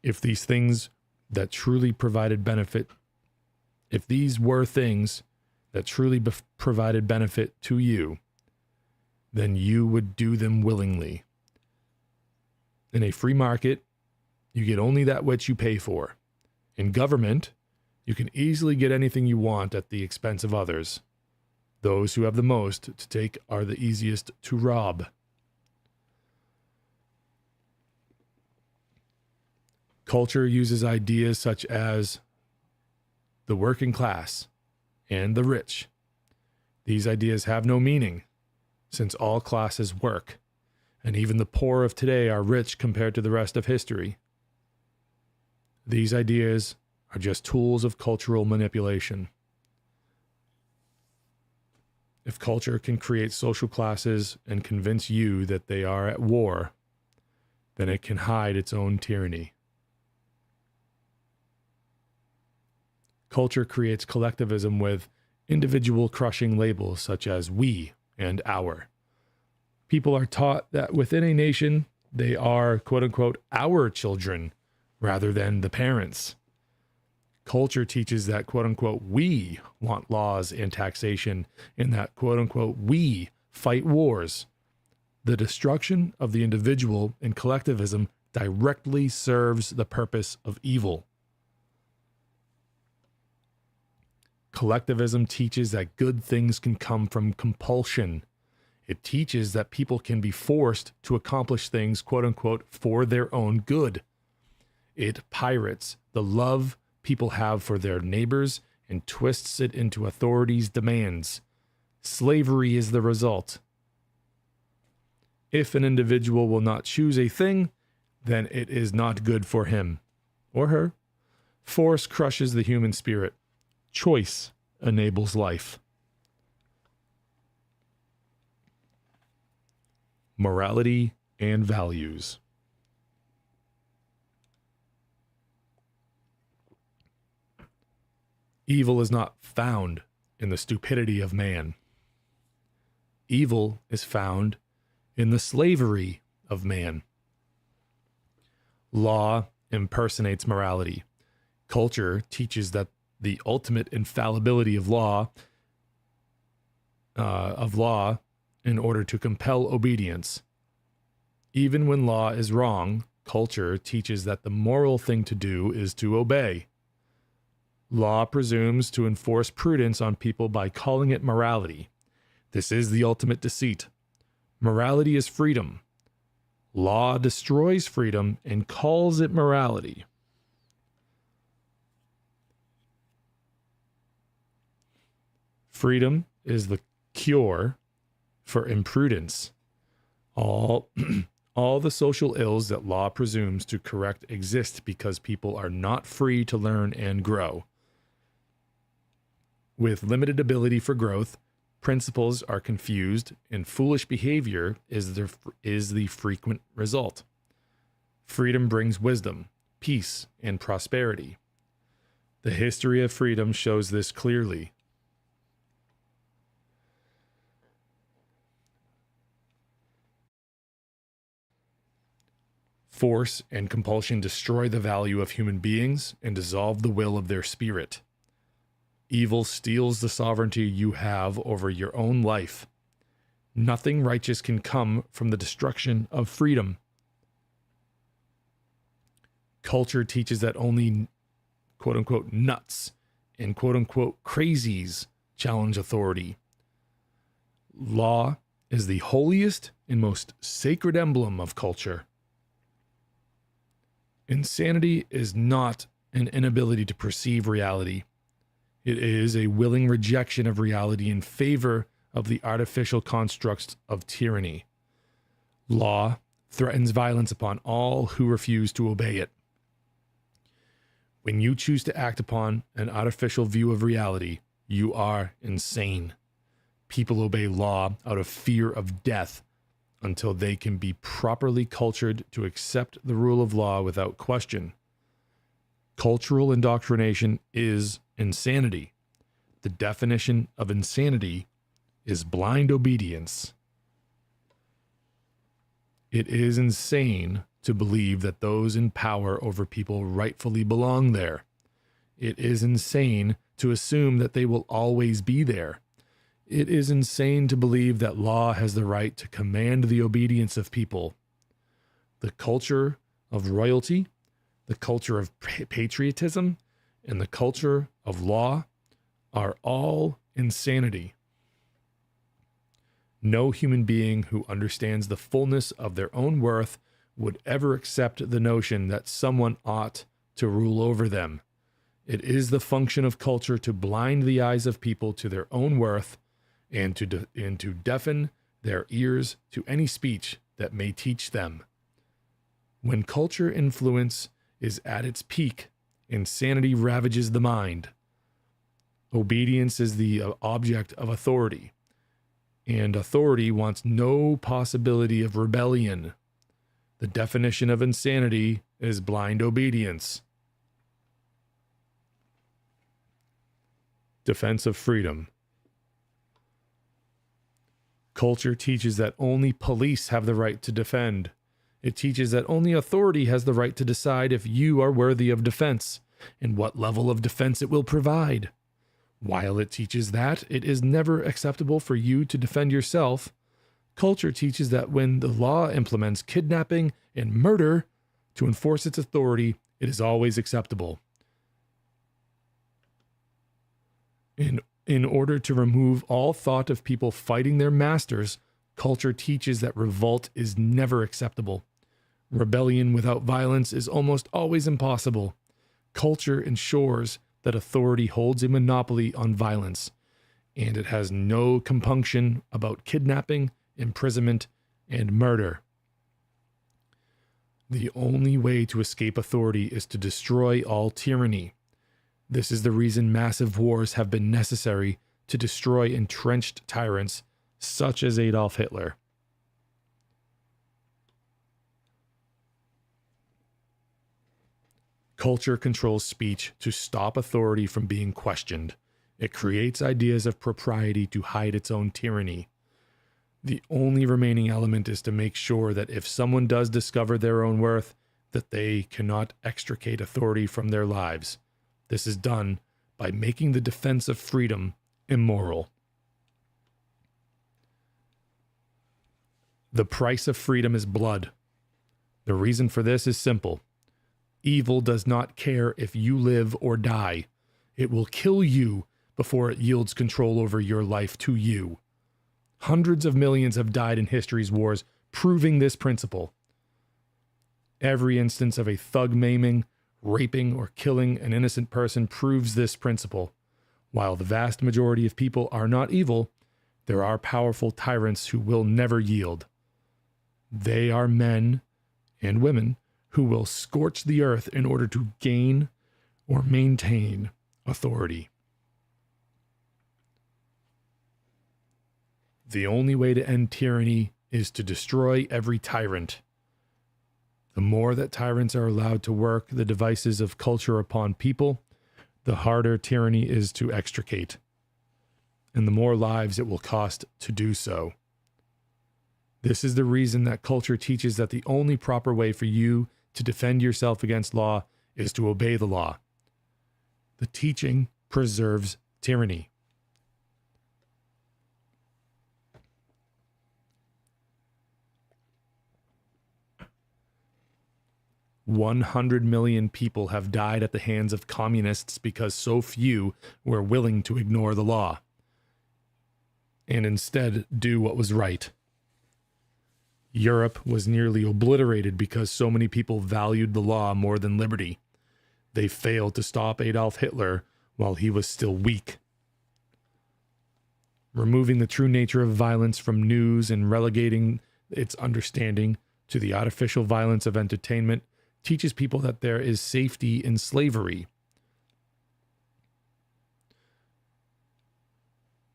If these were things that truly provided benefit to you, then you would do them willingly. In a free market, you get only that which you pay for. In government, you can easily get anything you want at the expense of others. Those who have the most to take are the easiest to rob. Culture uses ideas such as the working class and the rich. These ideas have no meaning, since all classes work, and even the poor of today are rich compared to the rest of history. These ideas are just tools of cultural manipulation. If culture can create social classes and convince you that they are at war, then it can hide its own tyranny. Culture creates collectivism with individual crushing labels such as we and our. People are taught that within a nation, they are, quote unquote, our children rather than the parents. Culture teaches that, quote unquote, we want laws and taxation, and that, quote unquote, we fight wars. The destruction of the individual and collectivism directly serves the purpose of evil. Collectivism teaches that good things can come from compulsion. It teaches that people can be forced to accomplish things, quote unquote, for their own good. It pirates the love people have for their neighbors and twists it into authorities' demands. Slavery is the result. If an individual will not choose a thing, then it is not good for him or her. Force crushes the human spirit. Choice enables life. Morality and values. Evil is not found in the stupidity of man. Evil is found in the slavery of man. Law impersonates morality. Culture teaches that the ultimate infallibility of law in order to compel obedience. Even when law is wrong, culture teaches that the moral thing to do is to obey. Law presumes to enforce prudence on people by calling it morality. This is the ultimate deceit. Morality is freedom. Law destroys freedom and calls it morality. Freedom is the cure for imprudence. All the social ills that law presumes to correct exist because people are not free to learn and grow. With limited ability for growth, principles are confused, and foolish behavior is the frequent result. Freedom brings wisdom, peace, and prosperity. The history of freedom shows this clearly. Force and compulsion destroy the value of human beings and dissolve the will of their spirit. Evil steals the sovereignty you have over your own life. Nothing righteous can come from the destruction of freedom. Culture teaches that only quote-unquote nuts and quote-unquote crazies challenge authority. Law is the holiest and most sacred emblem of culture. Insanity is not an inability to perceive reality. It is a willing rejection of reality in favor of the artificial constructs of tyranny. Law threatens violence upon all who refuse to obey it. When you choose to act upon an artificial view of reality, you are insane. People obey law out of fear of death until they can be properly cultured to accept the rule of law without question. Cultural indoctrination is insanity. The definition of insanity is blind obedience. It is insane to believe that those in power over people rightfully belong there. It is insane to assume that they will always be there. It is insane to believe that law has the right to command the obedience of people. The culture of royalty, the culture of patriotism, and the culture of law are all insanity. No human being who understands the fullness of their own worth would ever accept the notion that someone ought to rule over them. It is the function of culture to blind the eyes of people to their own worth and to deafen their ears to any speech that may teach them. When culture influence is at its peak, insanity ravages the mind. Obedience is the object of authority, and authority wants no possibility of rebellion. The definition of insanity is blind obedience. Defense of freedom. Culture teaches that only police have the right to defend. It teaches that only authority has the right to decide if you are worthy of defense and what level of defense it will provide. While it teaches that it is never acceptable for you to defend yourself, culture teaches that when the law implements kidnapping and murder, To enforce its authority, it is always acceptable. In order to remove all thought of people fighting their masters, culture teaches that revolt is never acceptable. Rebellion without violence is almost always impossible. Culture ensures that authority holds a monopoly on violence, and it has no compunction about kidnapping, imprisonment, and murder. The only way to escape authority is to destroy all tyranny. This is the reason massive wars have been necessary to destroy entrenched tyrants such as Adolf Hitler. Culture controls speech to stop authority from being questioned. It creates ideas of propriety to hide its own tyranny. The only remaining element is to make sure that if someone does discover their own worth, that they cannot extricate authority from their lives. This is done by making the defense of freedom immoral. The price of freedom is blood. The reason for this is simple. Evil does not care if you live or die. It will kill you before it yields control over your life to you. Hundreds of millions have died in history's wars, proving this principle. Every instance of a thug maiming, raping, or killing an innocent person proves this principle. While the vast majority of people are not evil, there are powerful tyrants who will never yield. They are men and women who will scorch the earth in order to gain or maintain authority. The only way to end tyranny is to destroy every tyrant. The more that tyrants are allowed to work the devices of culture upon people, the harder tyranny is to extricate, and the more lives it will cost to do so. This is the reason that culture teaches that the only proper way for you to defend yourself against law is to obey the law. The teaching preserves tyranny. $100 million people have died at the hands of communists because so few were willing to ignore the law and instead do what was right. Europe was nearly obliterated because so many people valued the law more than liberty. They failed to stop Adolf Hitler while he was still weak. Removing the true nature of violence from news and relegating its understanding to the artificial violence of entertainment teaches people that there is safety in slavery.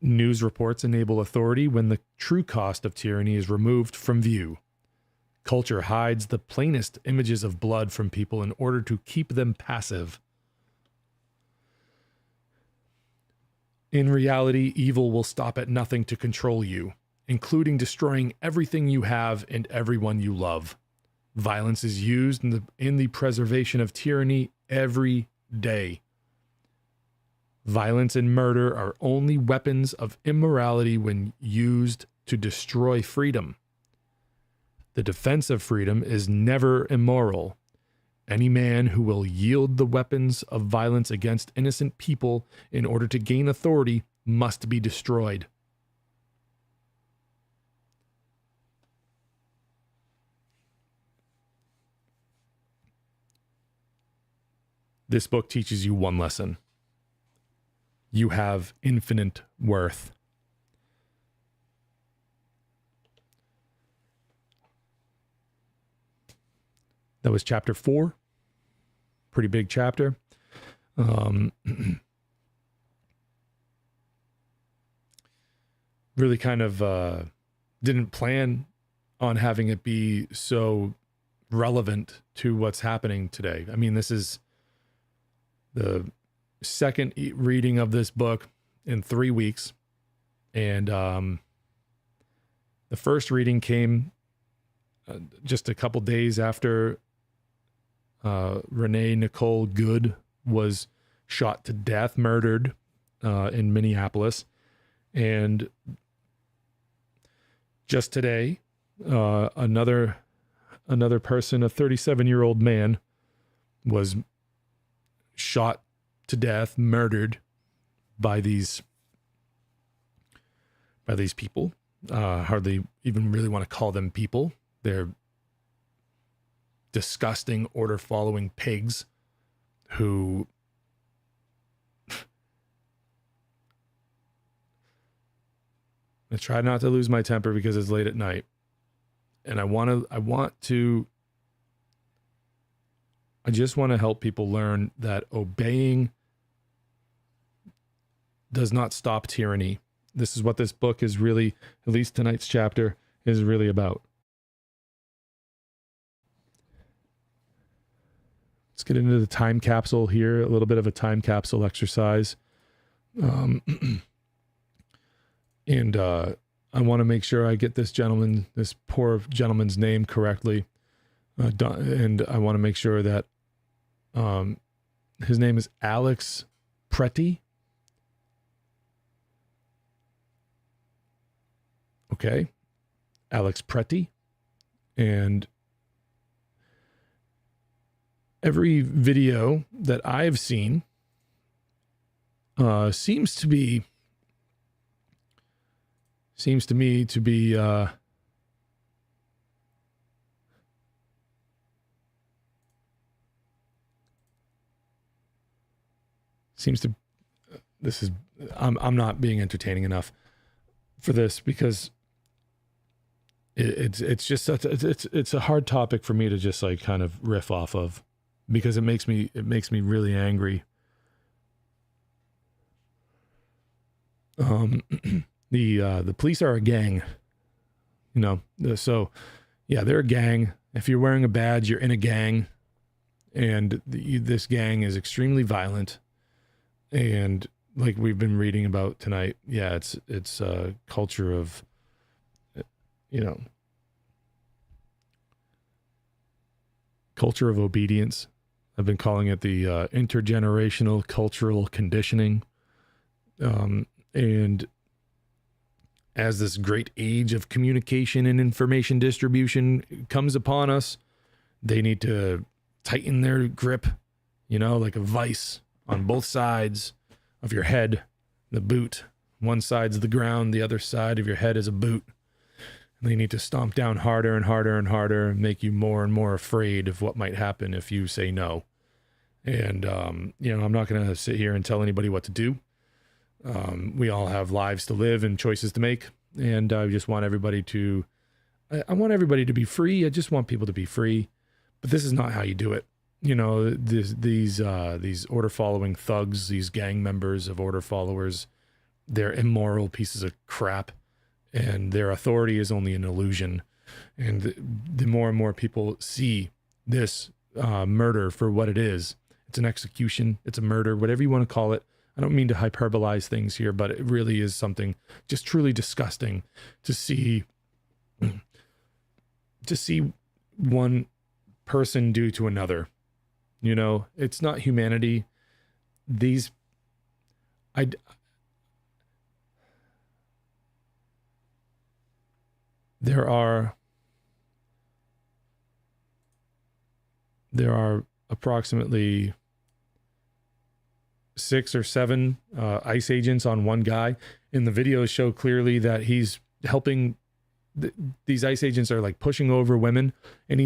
News reports enable authority when the true cost of tyranny is removed from view. Culture hides the plainest images of blood from people in order to keep them passive. In reality, evil will stop at nothing to control you, including destroying everything you have and everyone you love. Violence is used in the preservation of tyranny every day. Violence and murder are only weapons of immorality when used to destroy freedom. The defense of freedom is never immoral. Any man who will yield the weapons of violence against innocent people in order to gain authority must be destroyed. This book teaches you one lesson. You have infinite worth. That was chapter 4. Pretty big chapter. Really kind of didn't plan on having it be so relevant to what's happening today. I mean, this is the second reading of this book in 3 weeks. And the first reading came just a couple days after Renee Nicole Good was shot to death, murdered in Minneapolis. And just today, another another person, a 37-year-old man, was shot to death, murdered by these people. Hardly even really want to call them people. They're disgusting, order-following pigs who I try not to lose my temper because it's late at night. And I just want to help people learn that obeying does not stop tyranny. This is what this book is really, at least tonight's chapter, is really about. Let's get into the time capsule here, a little bit of a time capsule exercise. And I want to make sure I get this poor gentleman's name correctly. And I want to make sure that his name is Alex Pretty. Okay. Alex Pretty. And every video that I've seen seems to me to be I'm not being entertaining enough for this because it's just such it's a hard topic for me to just like kind of riff off of, because it makes me really angry. The police are a gang, so yeah, they're a gang. If you're wearing a badge, you're in a gang, and this gang is extremely violent. And like we've been reading about tonight, yeah, it's a culture of, culture of obedience. I've been calling it the intergenerational cultural conditioning. And as this great age of communication and information distribution comes upon us, they need to tighten their grip, like a vice on both sides of your head, the boot. One side's the ground, the other side of your head is a boot. And they need to stomp down harder and harder and harder and make you more and more afraid of what might happen if you say no. And, I'm not going to sit here and tell anybody what to do. We all have lives to live and choices to make. And I just want everybody to, I want everybody to be free. I just want people to be free, but this is not how you do it. These order following thugs, these gang members of order followers, they're immoral pieces of crap, and their authority is only an illusion. And the more and more people see this murder for what it is, it's an execution, it's a murder, whatever you want to call it. I don't mean to hyperbolize things here, but it really is something just truly disgusting to see one person do to another. It's not humanity. There are approximately 6 or 7 ICE agents on one guy, and the videos show clearly that he's helping. These ICE agents are like pushing over women, and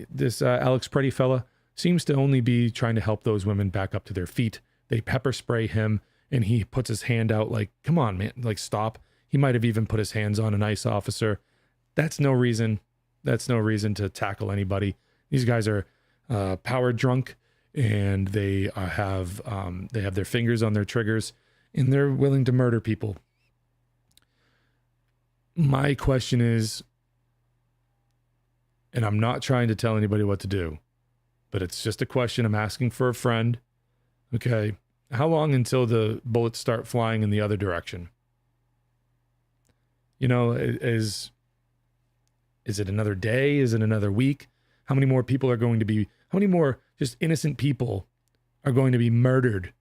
this Alex Pretty fella seems to only be trying to help those women back up to their feet. They pepper spray him, and he puts his hand out like, come on, man, like stop. He might have even put his hands on an ICE officer. That's no reason to tackle anybody. These guys are power drunk, and they have their fingers on their triggers, and they're willing to murder people. My question is, and I'm not trying to tell anybody what to do, but it's just a question I'm asking for a friend. Okay, how long until the bullets start flying in the other direction? Is it another day? Is it another week? How many more just innocent people are going to be murdered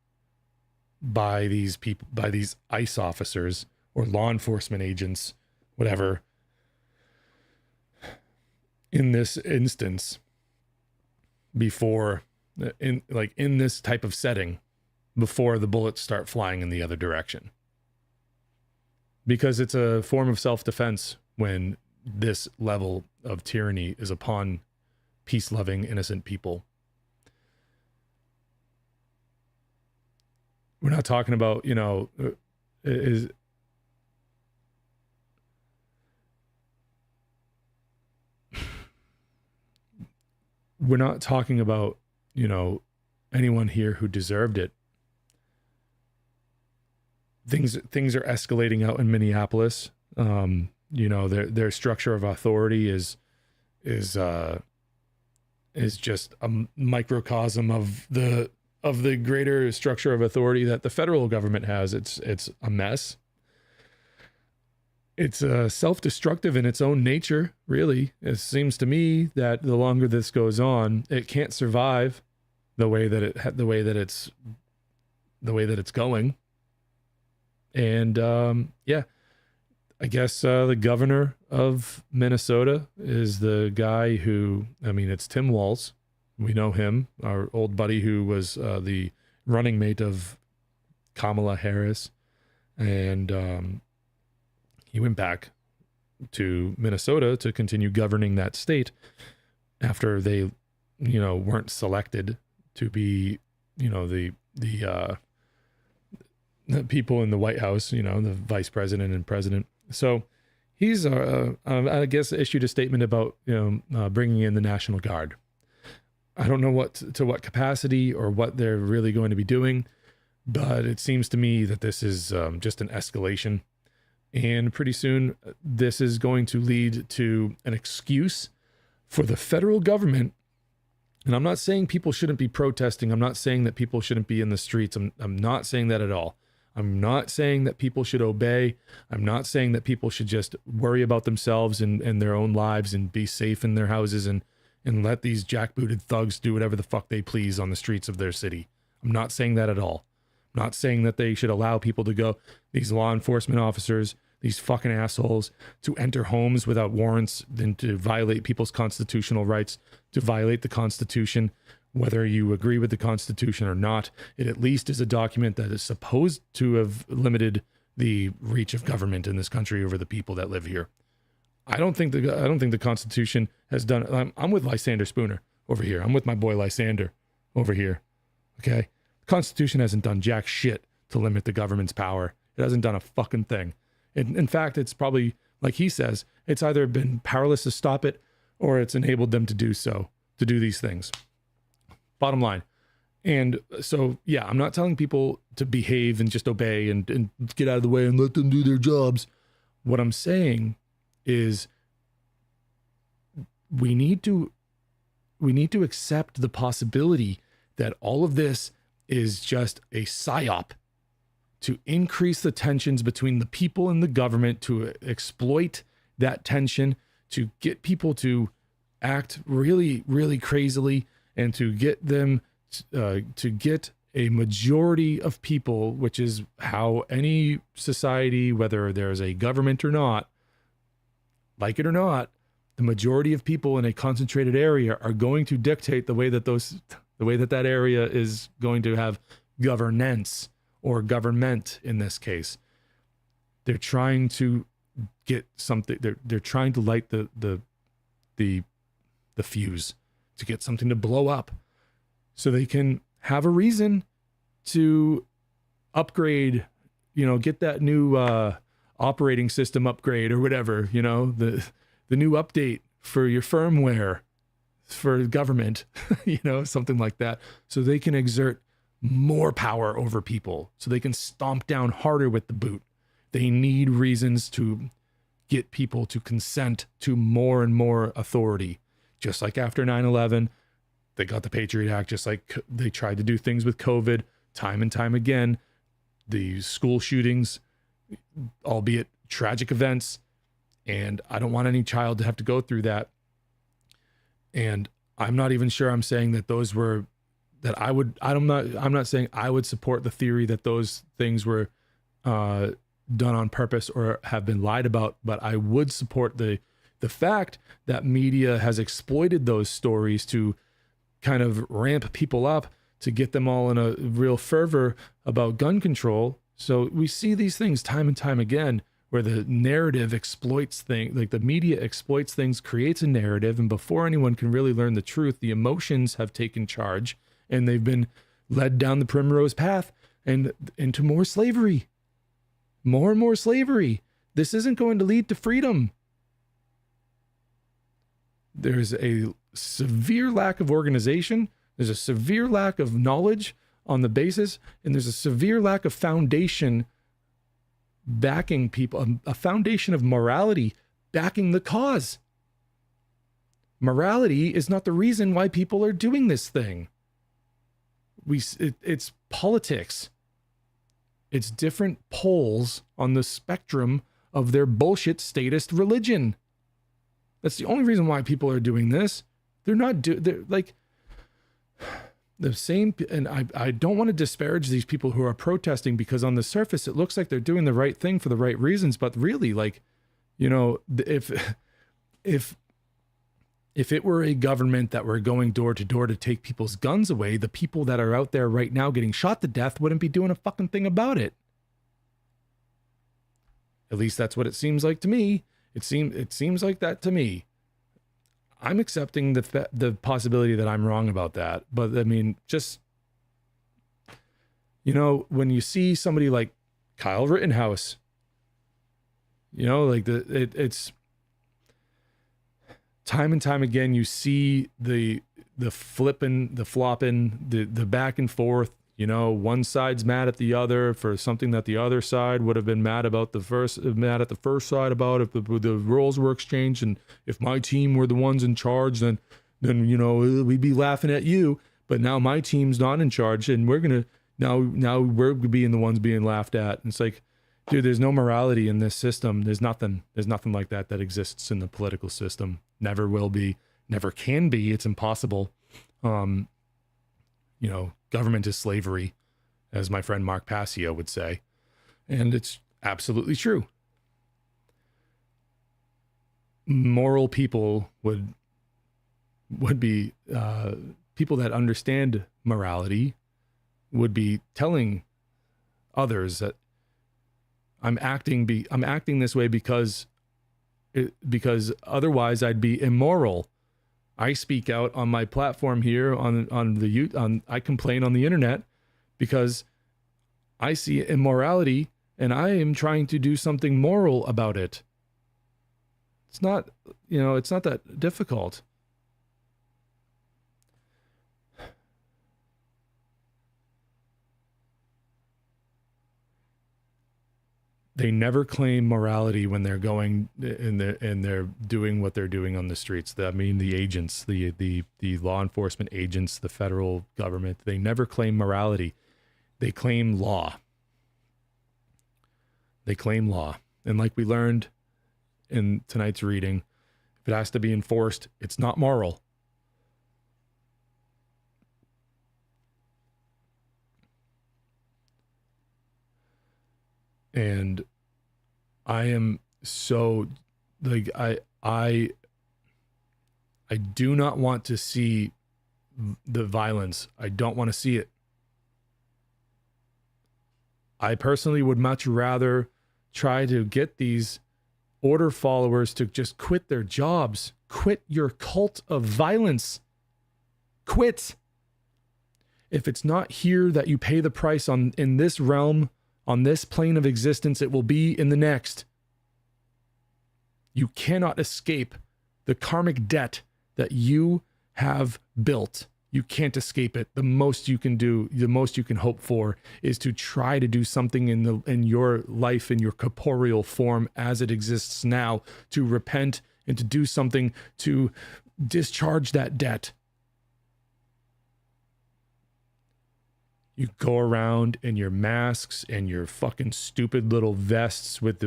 by these people, by these ICE officers or law enforcement agents, whatever? in this instance before, in this type of setting, before the bullets start flying in the other direction. Because it's a form of self-defense when this level of tyranny is upon peace-loving, innocent people. We're not talking about, we're not talking about, anyone here who deserved it. Things are escalating out in Minneapolis. Their structure of authority is just a microcosm of the greater structure of authority that the federal government has. It's a mess. It's self-destructive in its own nature, really. It seems to me that the longer this goes on, it can't survive the way that it's going. And I guess the governor of Minnesota is the guy who, it's Tim Walz. We know him, our old buddy who was the running mate of Kamala Harris. And he went back to Minnesota to continue governing that state after they, weren't selected to be, the people in the White House, the vice president and president. So he's, I guess, issued a statement about, bringing in the National Guard. I don't know to what capacity or what they're really going to be doing, but it seems to me that this is just an escalation. And pretty soon this is going to lead to an excuse for the federal government. And I'm not saying people shouldn't be protesting. I'm not saying that people shouldn't be in the streets. I'm not saying that at all. I'm not saying that people should obey. I'm not saying that people should just worry about themselves and their own lives and be safe in their houses and let these jackbooted thugs do whatever the fuck they please on the streets of their city. I'm not saying that at all. I'm not saying that they should allow people to go, these law enforcement officers, these fucking assholes, to enter homes without warrants, then to violate people's constitutional rights, to violate the Constitution. Whether you agree with the Constitution or not, it at least is a document that is supposed to have limited the reach of government in this country over the people that live here. I don't think the Constitution has done. I'm with Lysander Spooner over here. I'm with my boy Lysander over here. Okay, the Constitution hasn't done jack shit to limit the government's power. It hasn't done a fucking thing. In fact, it's probably, like he says, it's either been powerless to stop it or it's enabled them to do so, to do these things. Bottom line. And so, yeah, I'm not telling people to behave and just obey and get out of the way and let them do their jobs. What I'm saying is we need to accept the possibility that all of this is just a psyop to increase the tensions between the people and the government, to exploit that tension, to get people to act really, really crazily, and to get them to get a majority of people, which is how any society, whether there's a government or not, like it or not, the majority of people in a concentrated area are going to dictate the way that that area is going to have governance, or government in this case. They're trying to get something. They're trying to light the fuse, to get something to blow up, so they can have a reason to upgrade. Get that new operating system upgrade or whatever. The new update for your firmware for government. Something like that, so they can exert more power over people, so they can stomp down harder with the boot. They need reasons to get people to consent to more and more authority. Just like after 9/11, they got the Patriot Act, just like they tried to do things with COVID time and time again. The school shootings, albeit tragic events, and I don't want any child to have to go through that. And I'm not even sure I'm saying that those were I'm not saying I would support the theory that those things were done on purpose or have been lied about, but I would support the The fact that media has exploited those stories to kind of ramp people up to get them all in a real fervor about gun control. So we see these things time and time again where the narrative exploits things, like the media exploits things, creates a narrative, and before anyone can really learn the truth, the emotions have taken charge and they've been led down the primrose path and into more slavery. More and more slavery. This isn't going to lead to freedom. There's a severe lack of organization. There's a severe lack of knowledge on the basis, and there's a severe lack of foundation backing people, a foundation of morality backing the cause. Morality is not the reason why people are doing this thing. It's politics. It's different poles on the spectrum of their bullshit statist religion. That's the only reason why people are doing this. They're like the same, and I don't want to disparage these people who are protesting, because on the surface it looks like they're doing the right thing for the right reasons, but really, like, you know, if it were a government that were going door to door to take people's guns away, the people that are out there right now getting shot to death wouldn't be doing a fucking thing about it. At least that's what it seems like to me. It seems like that to me. I'm accepting the possibility that I'm wrong about that. But I mean, just, you know, when you see somebody like Kyle Rittenhouse, you know, like it's time and time again, you see the flipping, the flopping, the back and forth. You know, one side's mad at the other for something that the other side would have been mad at the first side about if the roles were exchanged, and if my team were the ones in charge, then you know, we'd be laughing at you. But now my team's not in charge, and now we're being the ones being laughed at. And it's like, dude, there's no morality in this system. There's nothing like that exists in the political system. Never will be, never can be. It's impossible. You know, government is slavery, as my friend Mark Passio would say. And it's absolutely true. Moral people would be, people that understand morality would be telling others that I'm acting this way because otherwise I'd be immoral. I speak out on my platform here I complain on the internet because I see immorality and I am trying to do something moral about it. It's not that difficult. They never claim morality when they're going and they're doing what they're doing on the streets. I mean, the agents, the law enforcement agents, the federal government, they never claim morality. They claim law. They claim law. And like we learned in tonight's reading, if it has to be enforced, it's not moral. And I am so, like, I do not want to see the violence. I don't want to see it. I personally would much rather try to get these order followers to just quit their jobs. Quit your cult of violence. Quit. If it's not here that you pay the price in this realm, on this plane of existence, it will be in the next. You cannot escape the karmic debt that you have built. You can't escape it. The most you can do, the most you can hope for, is to try to do something in your life, in your corporeal form as it exists now, to repent and to do something to discharge that debt. You go around in your masks and your fucking stupid little vests with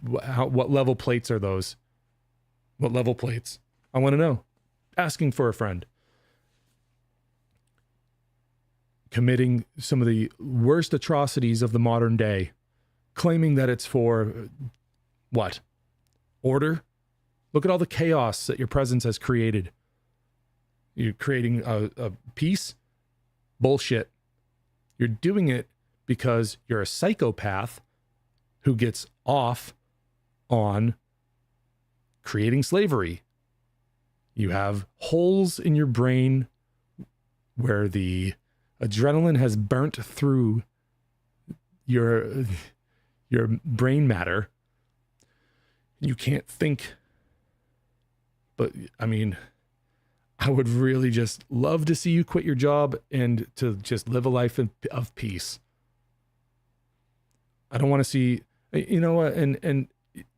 what level plates are those? What level plates? I want to know. Asking for a friend. Committing some of the worst atrocities of the modern day. Claiming that it's for what? Order? Look at all the chaos that your presence has created. You're creating a peace? Bullshit. You're doing it because you're a psychopath who gets off on creating slavery. You have holes in your brain where the adrenaline has burnt through your brain matter. You can't think. But I mean, I would really just love to see you quit your job and to just live a life of peace. I don't want to see, you know what, and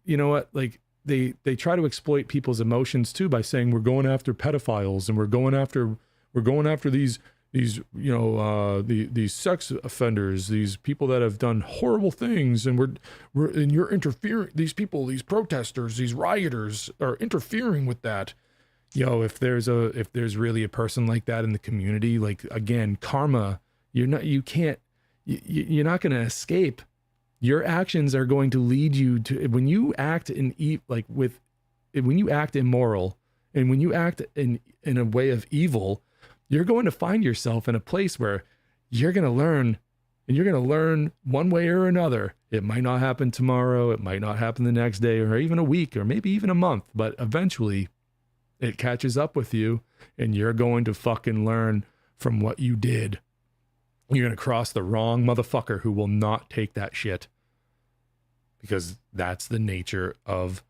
you know what, like they try to exploit people's emotions too by saying we're going after pedophiles and we're going after these these sex offenders, these people that have done horrible things, and you're interfering. These people, these protesters, these rioters are interfering with that. If there's really a person like that in the community, like, again, karma, you're not going to escape. Your actions are going to lead you to, when you act when you act immoral and when you act in a way of evil, you're going to find yourself in a place where you're going to learn, and you're going to learn one way or another. It might not happen tomorrow. It might not happen the next day or even a week or maybe even a month, but eventually it catches up with you and you're going to fucking learn from what you did. You're going to cross the wrong motherfucker who will not take that shit, because that's the nature of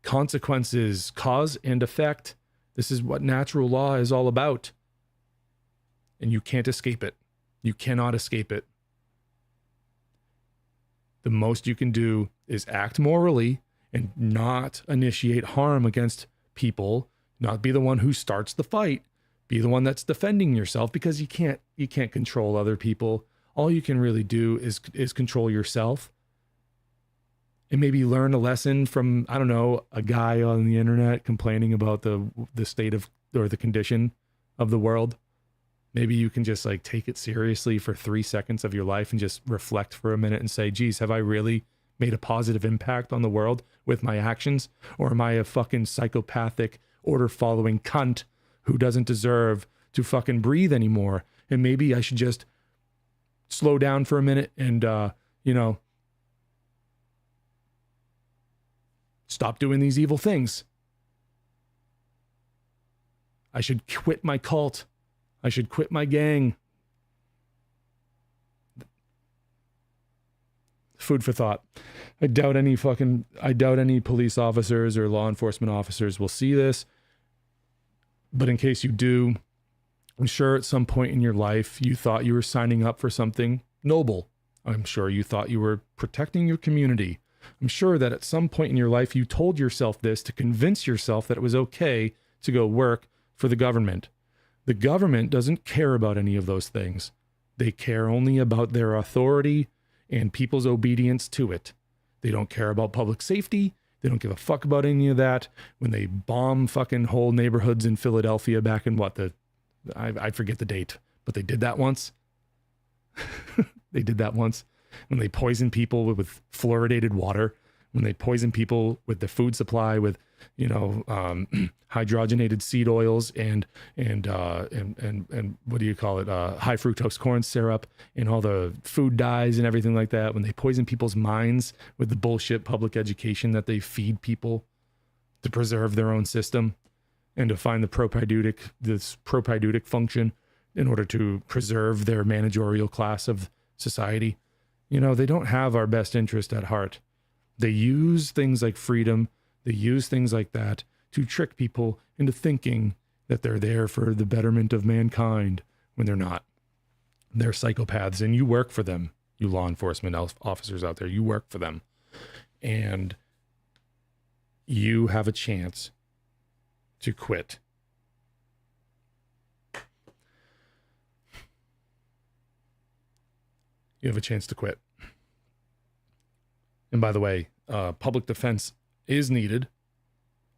consequences, cause and effect. This is what natural law is all about. And you can't escape it. You cannot escape it. The most you can do is act morally and not initiate harm against people, not be the one who starts the fight, be the one that's defending yourself, because you can't control other people. All you can really do is control yourself. And maybe learn a lesson from, I don't know, a guy on the internet complaining about the state of, or the condition of the world. Maybe you can just like take it seriously for 3 seconds of your life and just reflect for a minute and say, geez, have I really made a positive impact on the world with my actions? Or am I a fucking psychopathic, order following cunt who doesn't deserve to fucking breathe anymore? And maybe I should just slow down for a minute and, stop doing these evil things. I should quit my cult. I should quit my gang. Food for thought. I doubt any police officers or law enforcement officers will see this. But in case you do, I'm sure at some point in your life you thought you were signing up for something noble. I'm sure you thought you were protecting your community. I'm sure that at some point in your life you told yourself this to convince yourself that it was okay to go work for the government. The government doesn't care about any of those things. They care only about their authority and people's obedience to it. They don't care about public safety. They don't give a fuck about any of that. When they bomb fucking whole neighborhoods in Philadelphia back in I forget the date, but they did that once. They did that once. When they poison people with fluoridated water, when they poison people with the food supply with, hydrogenated seed oils and what do you call it? High fructose corn syrup and all the food dyes and everything like that. When they poison people's minds with the bullshit public education that they feed people to preserve their own system and to find this propaidutic function in order to preserve their managerial class of society. They don't have our best interest at heart. They use things like freedom. They use things like that to trick people into thinking that they're there for the betterment of mankind when they're not. They're psychopaths, and you work for them. You law enforcement officers out there, you work for them. And you have a chance to quit. You have a chance to quit. And by the way, public defense is needed,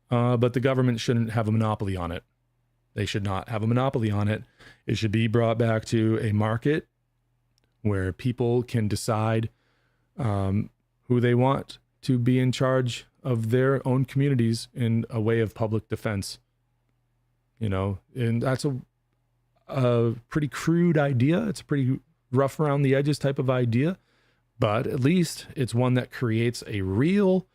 but the government shouldn't have a monopoly on it. They should not have a monopoly on it. It should be brought back to a market where people can decide who they want to be in charge of their own communities in a way of public defense. And that's a pretty crude idea. It's a pretty rough around the edges type of idea, but at least it's one that creates a real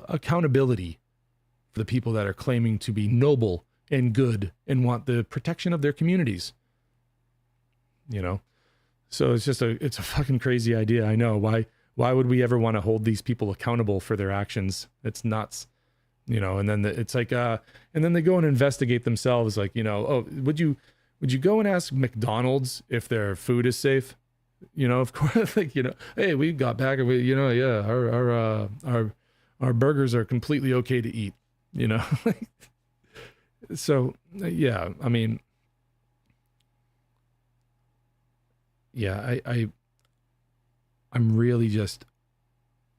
accountability for the people that are claiming to be noble and good and want the protection of their communities. So it's a fucking crazy idea. I know. Why would we ever want to hold these people accountable for their actions? It's nuts. And then it's like, and then they go and investigate themselves. Like, oh, would you go and ask McDonald's if their food is safe? Of course, like, hey, we got back and our burgers are completely okay to eat, So yeah, I mean, yeah, I'm really just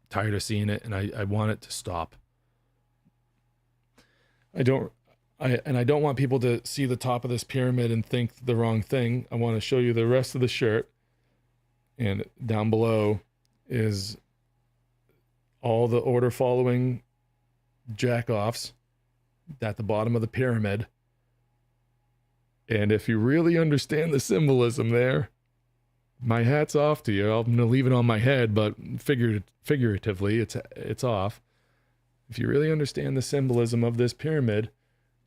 tired of seeing it, and I want it to stop. I don't want people to see the top of this pyramid and think the wrong thing. I want to show you the rest of the shirt, and down below is all the order following jack-offs at the bottom of the pyramid. And if you really understand the symbolism there, my hat's off to you. I'm going to leave it on my head, but figuratively, it's off. If you really understand the symbolism of this pyramid,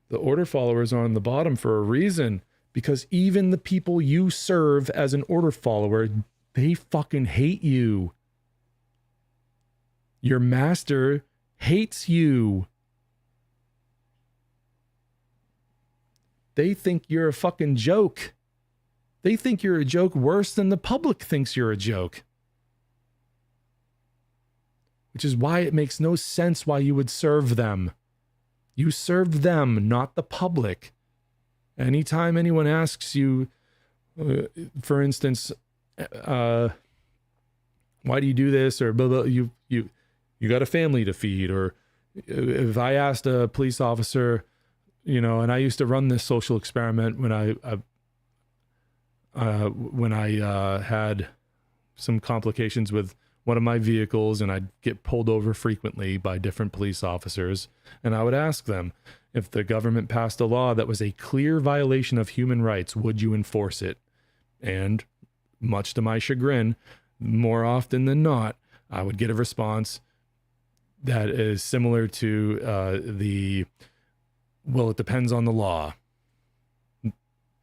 the order followers are on the bottom for a reason, because even the people you serve as an order follower, they fucking hate you. Your master hates you. They think you're a fucking joke. They think you're a joke worse than the public thinks you're a joke. Which is why it makes no sense why you would serve them. You serve them, not the public. Anytime anyone asks you, for instance, why do you do this? Or blah, blah, you got a family to feed. Or if I asked a police officer, and I used to run this social experiment when I had some complications with one of my vehicles, and I'd get pulled over frequently by different police officers, and I would ask them, if the government passed a law that was a clear violation of human rights, would you enforce it? And much to my chagrin, more often than not, I would get a response that is similar to well, it depends on the law.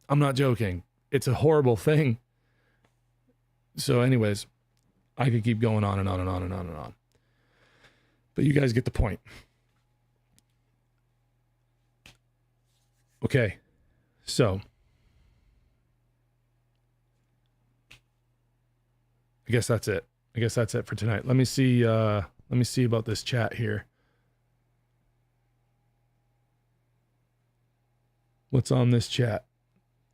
I'm not joking. It's a horrible thing. So anyways, I could keep going on and on and on and on and on. But you guys get the point. Okay. So I guess that's it. For tonight. Let me see about this chat here. What's on this chat?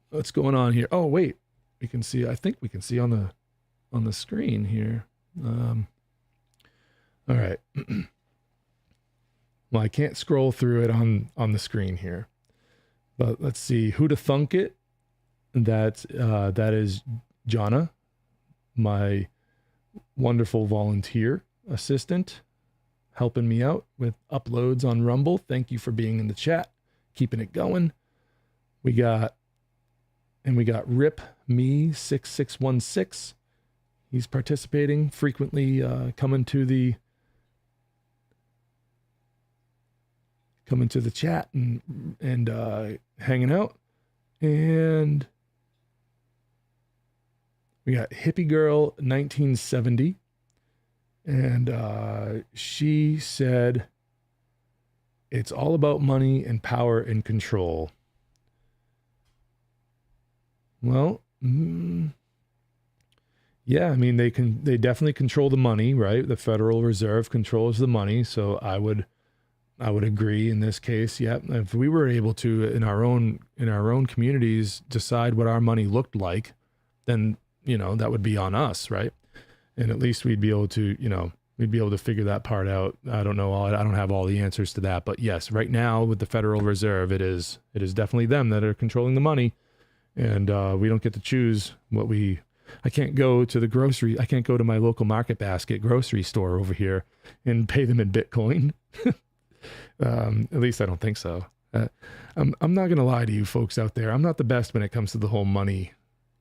What's going on here? Oh, wait. I think we can see on the screen here. All right. Well, I can't scroll through it on the screen here. But let's see. Who to thunk it? That is Jonna, my wonderful volunteer assistant, helping me out with uploads on Rumble. Thank you for being in the chat, keeping it going. We got Rip Me 6616. He's participating frequently, coming to the chat and hanging out. And we got Hippie Girl 1970, and she said, "It's all about money and power and control." Well, yeah, I mean, they definitely control the money, right? The Federal Reserve controls the money, so I would agree in this case. Yeah, if we were able to in our own communities decide what our money looked like, then that would be on us, right? And at least we'd be able to figure that part out. I don't know, I don't have all the answers to that, but yes, right now with the Federal Reserve, it is definitely them that are controlling the money. And we don't get to choose what we I can't go to the grocery. I can't go to my local market basket grocery store over here and pay them in Bitcoin. At least I don't think so. I'm not going to lie to you folks out there. I'm not the best when it comes to the whole money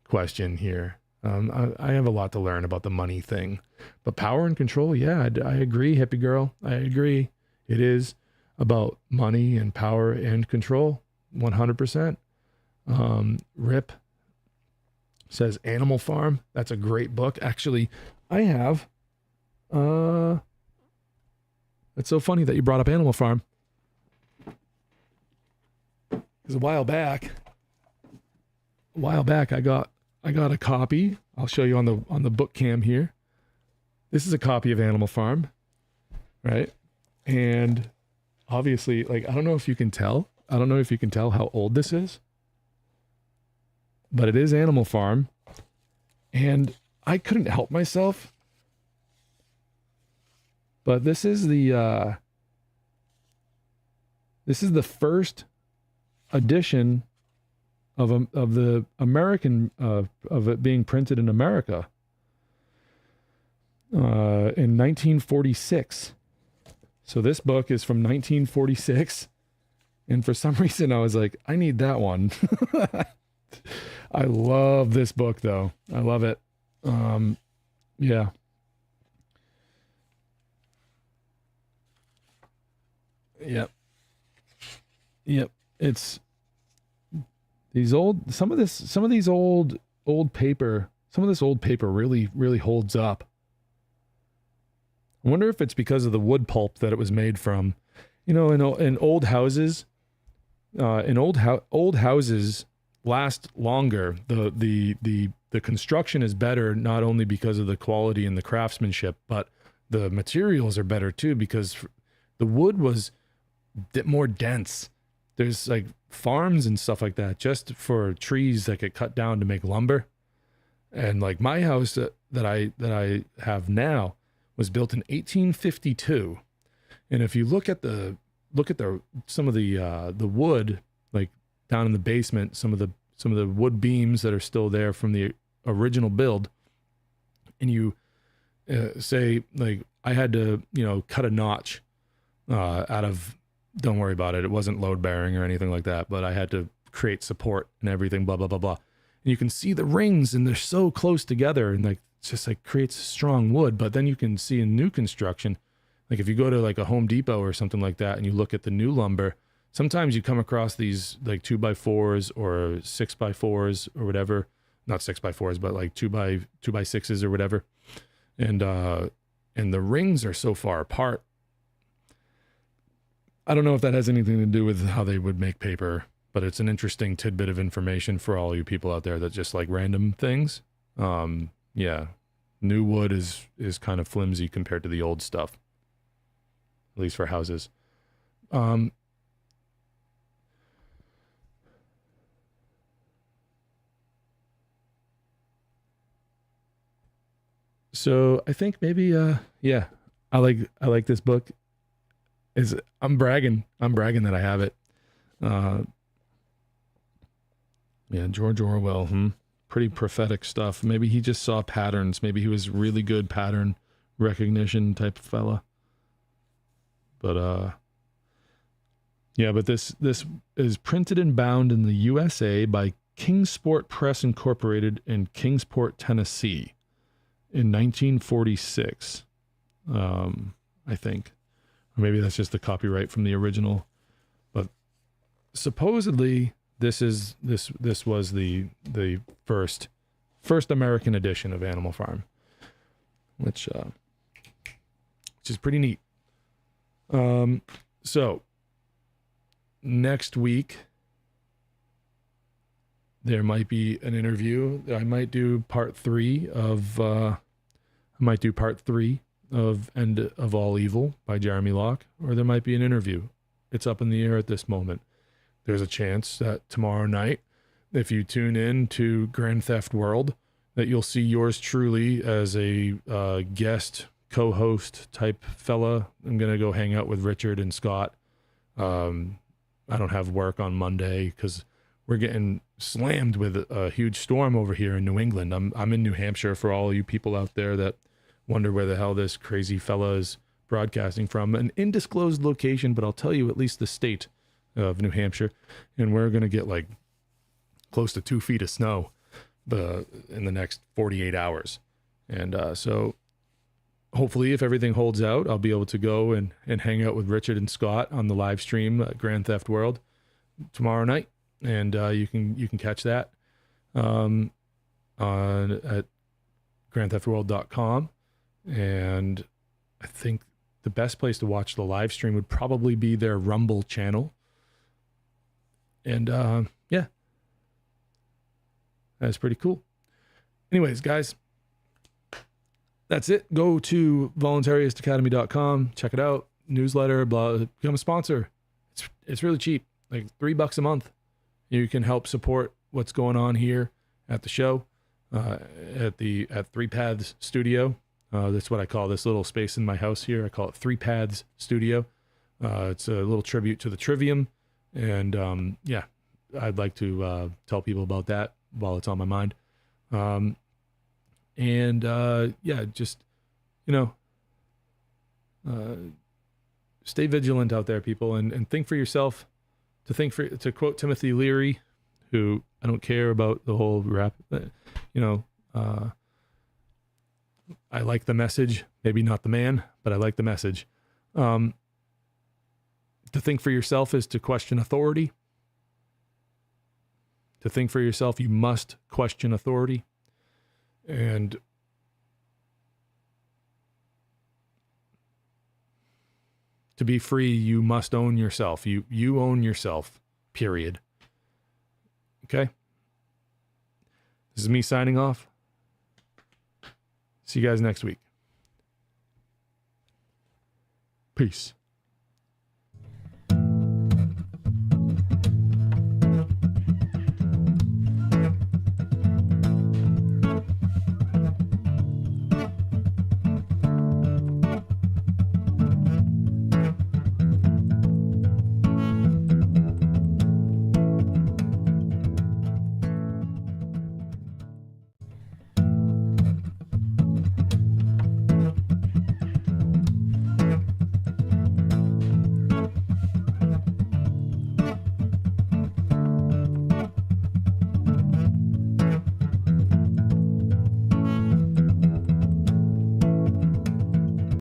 question here. I have a lot to learn about the money thing, but power and control. Yeah, I agree. Hippie girl. I agree. It is about money and power and control. 100%. Rip says Animal Farm. That's a great book. Actually, I have, it's so funny that you brought up Animal Farm. Because a while back I got a copy. I'll show you on the book cam here. This is a copy of Animal Farm, right? And obviously, like, I don't know if you can tell. I don't know if you can tell how old this is. But it is Animal Farm. And I couldn't help myself. But this is the first edition of the American of it being printed in America in 1946. So this book is from 1946, and for some reason I was like, I need that one. I love this book though. I love it. Yeah. Yep. It's some of this old paper really holds up. I wonder if it's because of the wood pulp that it was made from. You know, in old houses, old houses last longer. The construction is better, not only because of the quality and the craftsmanship, but the materials are better too, because the wood was more dense. There's like farms and stuff like that just for trees that get cut down to make lumber. And like my house that I have now was built in 1852. And if you look at some of the wood, like down in the basement, some of the wood beams that are still there from the original build, and you say, like, I had to, cut a notch out of, don't worry about it, it wasn't load bearing or anything like that, but I had to create support and everything, blah, blah, blah, blah. And you can see the rings and they're so close together, and like, it's just like creates strong wood. But then you can see in new construction, like if you go to like a Home Depot or something like that and you look at the new lumber, sometimes you come across these like 2x4s or 6x4s or whatever, not 6x4s, but like 2x6s or whatever. And the rings are so far apart. I don't know if that has anything to do with how they would make paper, but it's an interesting tidbit of information for all you people out there that just like random things. Yeah, new wood is kind of flimsy compared to the old stuff, at least for houses. So I think maybe, yeah, I like this book. I'm bragging that I have it. Yeah, George Orwell, pretty prophetic stuff. Maybe he just saw patterns. Maybe he was really good pattern recognition type of fella. But yeah, but this is printed and bound in the USA by Kingsport Press Incorporated in Kingsport, Tennessee in 1946. I think. Or maybe that's just the copyright from the original. But supposedly this was the first American edition of Animal Farm, which is pretty neat. So next week there might be an interview. I might do part 3 of End of All Evil by Jeremy Locke, or there might be an interview. It's up in the air at this moment. There's a chance that tomorrow night, if you tune in to Grand Theft World, that you'll see yours truly as a guest co-host type fella. I'm going to go hang out with Richard and Scott. I don't have work on Monday because we're getting slammed with a huge storm over here in New England. I'm in New Hampshire, for all you people out there that wonder where the hell this crazy fella is broadcasting from. An undisclosed location, but I'll tell you at least the state of New Hampshire. And we're going to get like close to 2 feet of snow in the next 48 hours. And so hopefully, if everything holds out, I'll be able to go and hang out with Richard and Scott on the live stream at Grand Theft World tomorrow night. And you can catch that at grandtheftworld.com. And I think the best place to watch the live stream would probably be their Rumble channel. And yeah, that's pretty cool. Anyways, guys, that's it. Go to voluntaristacademy.com, check it out, newsletter, blah, become a sponsor. It's really cheap, like $3 a month. You can help support what's going on here at the show, at Three Paths Studio. That's what I call this little space in my house here. I call it Three Paths Studio. It's a little tribute to the Trivium. And yeah, I'd like to tell people about that while it's on my mind. Yeah, just, stay vigilant out there, people, and think for yourself. To quote Timothy Leary, who I don't care about the whole rap, I like the message, maybe not the man, but I like the message. To think for yourself is to question authority. To think for yourself, you must question authority. And to be free, you must own yourself. You own yourself, period. Okay? This is me signing off. See you guys next week. Peace.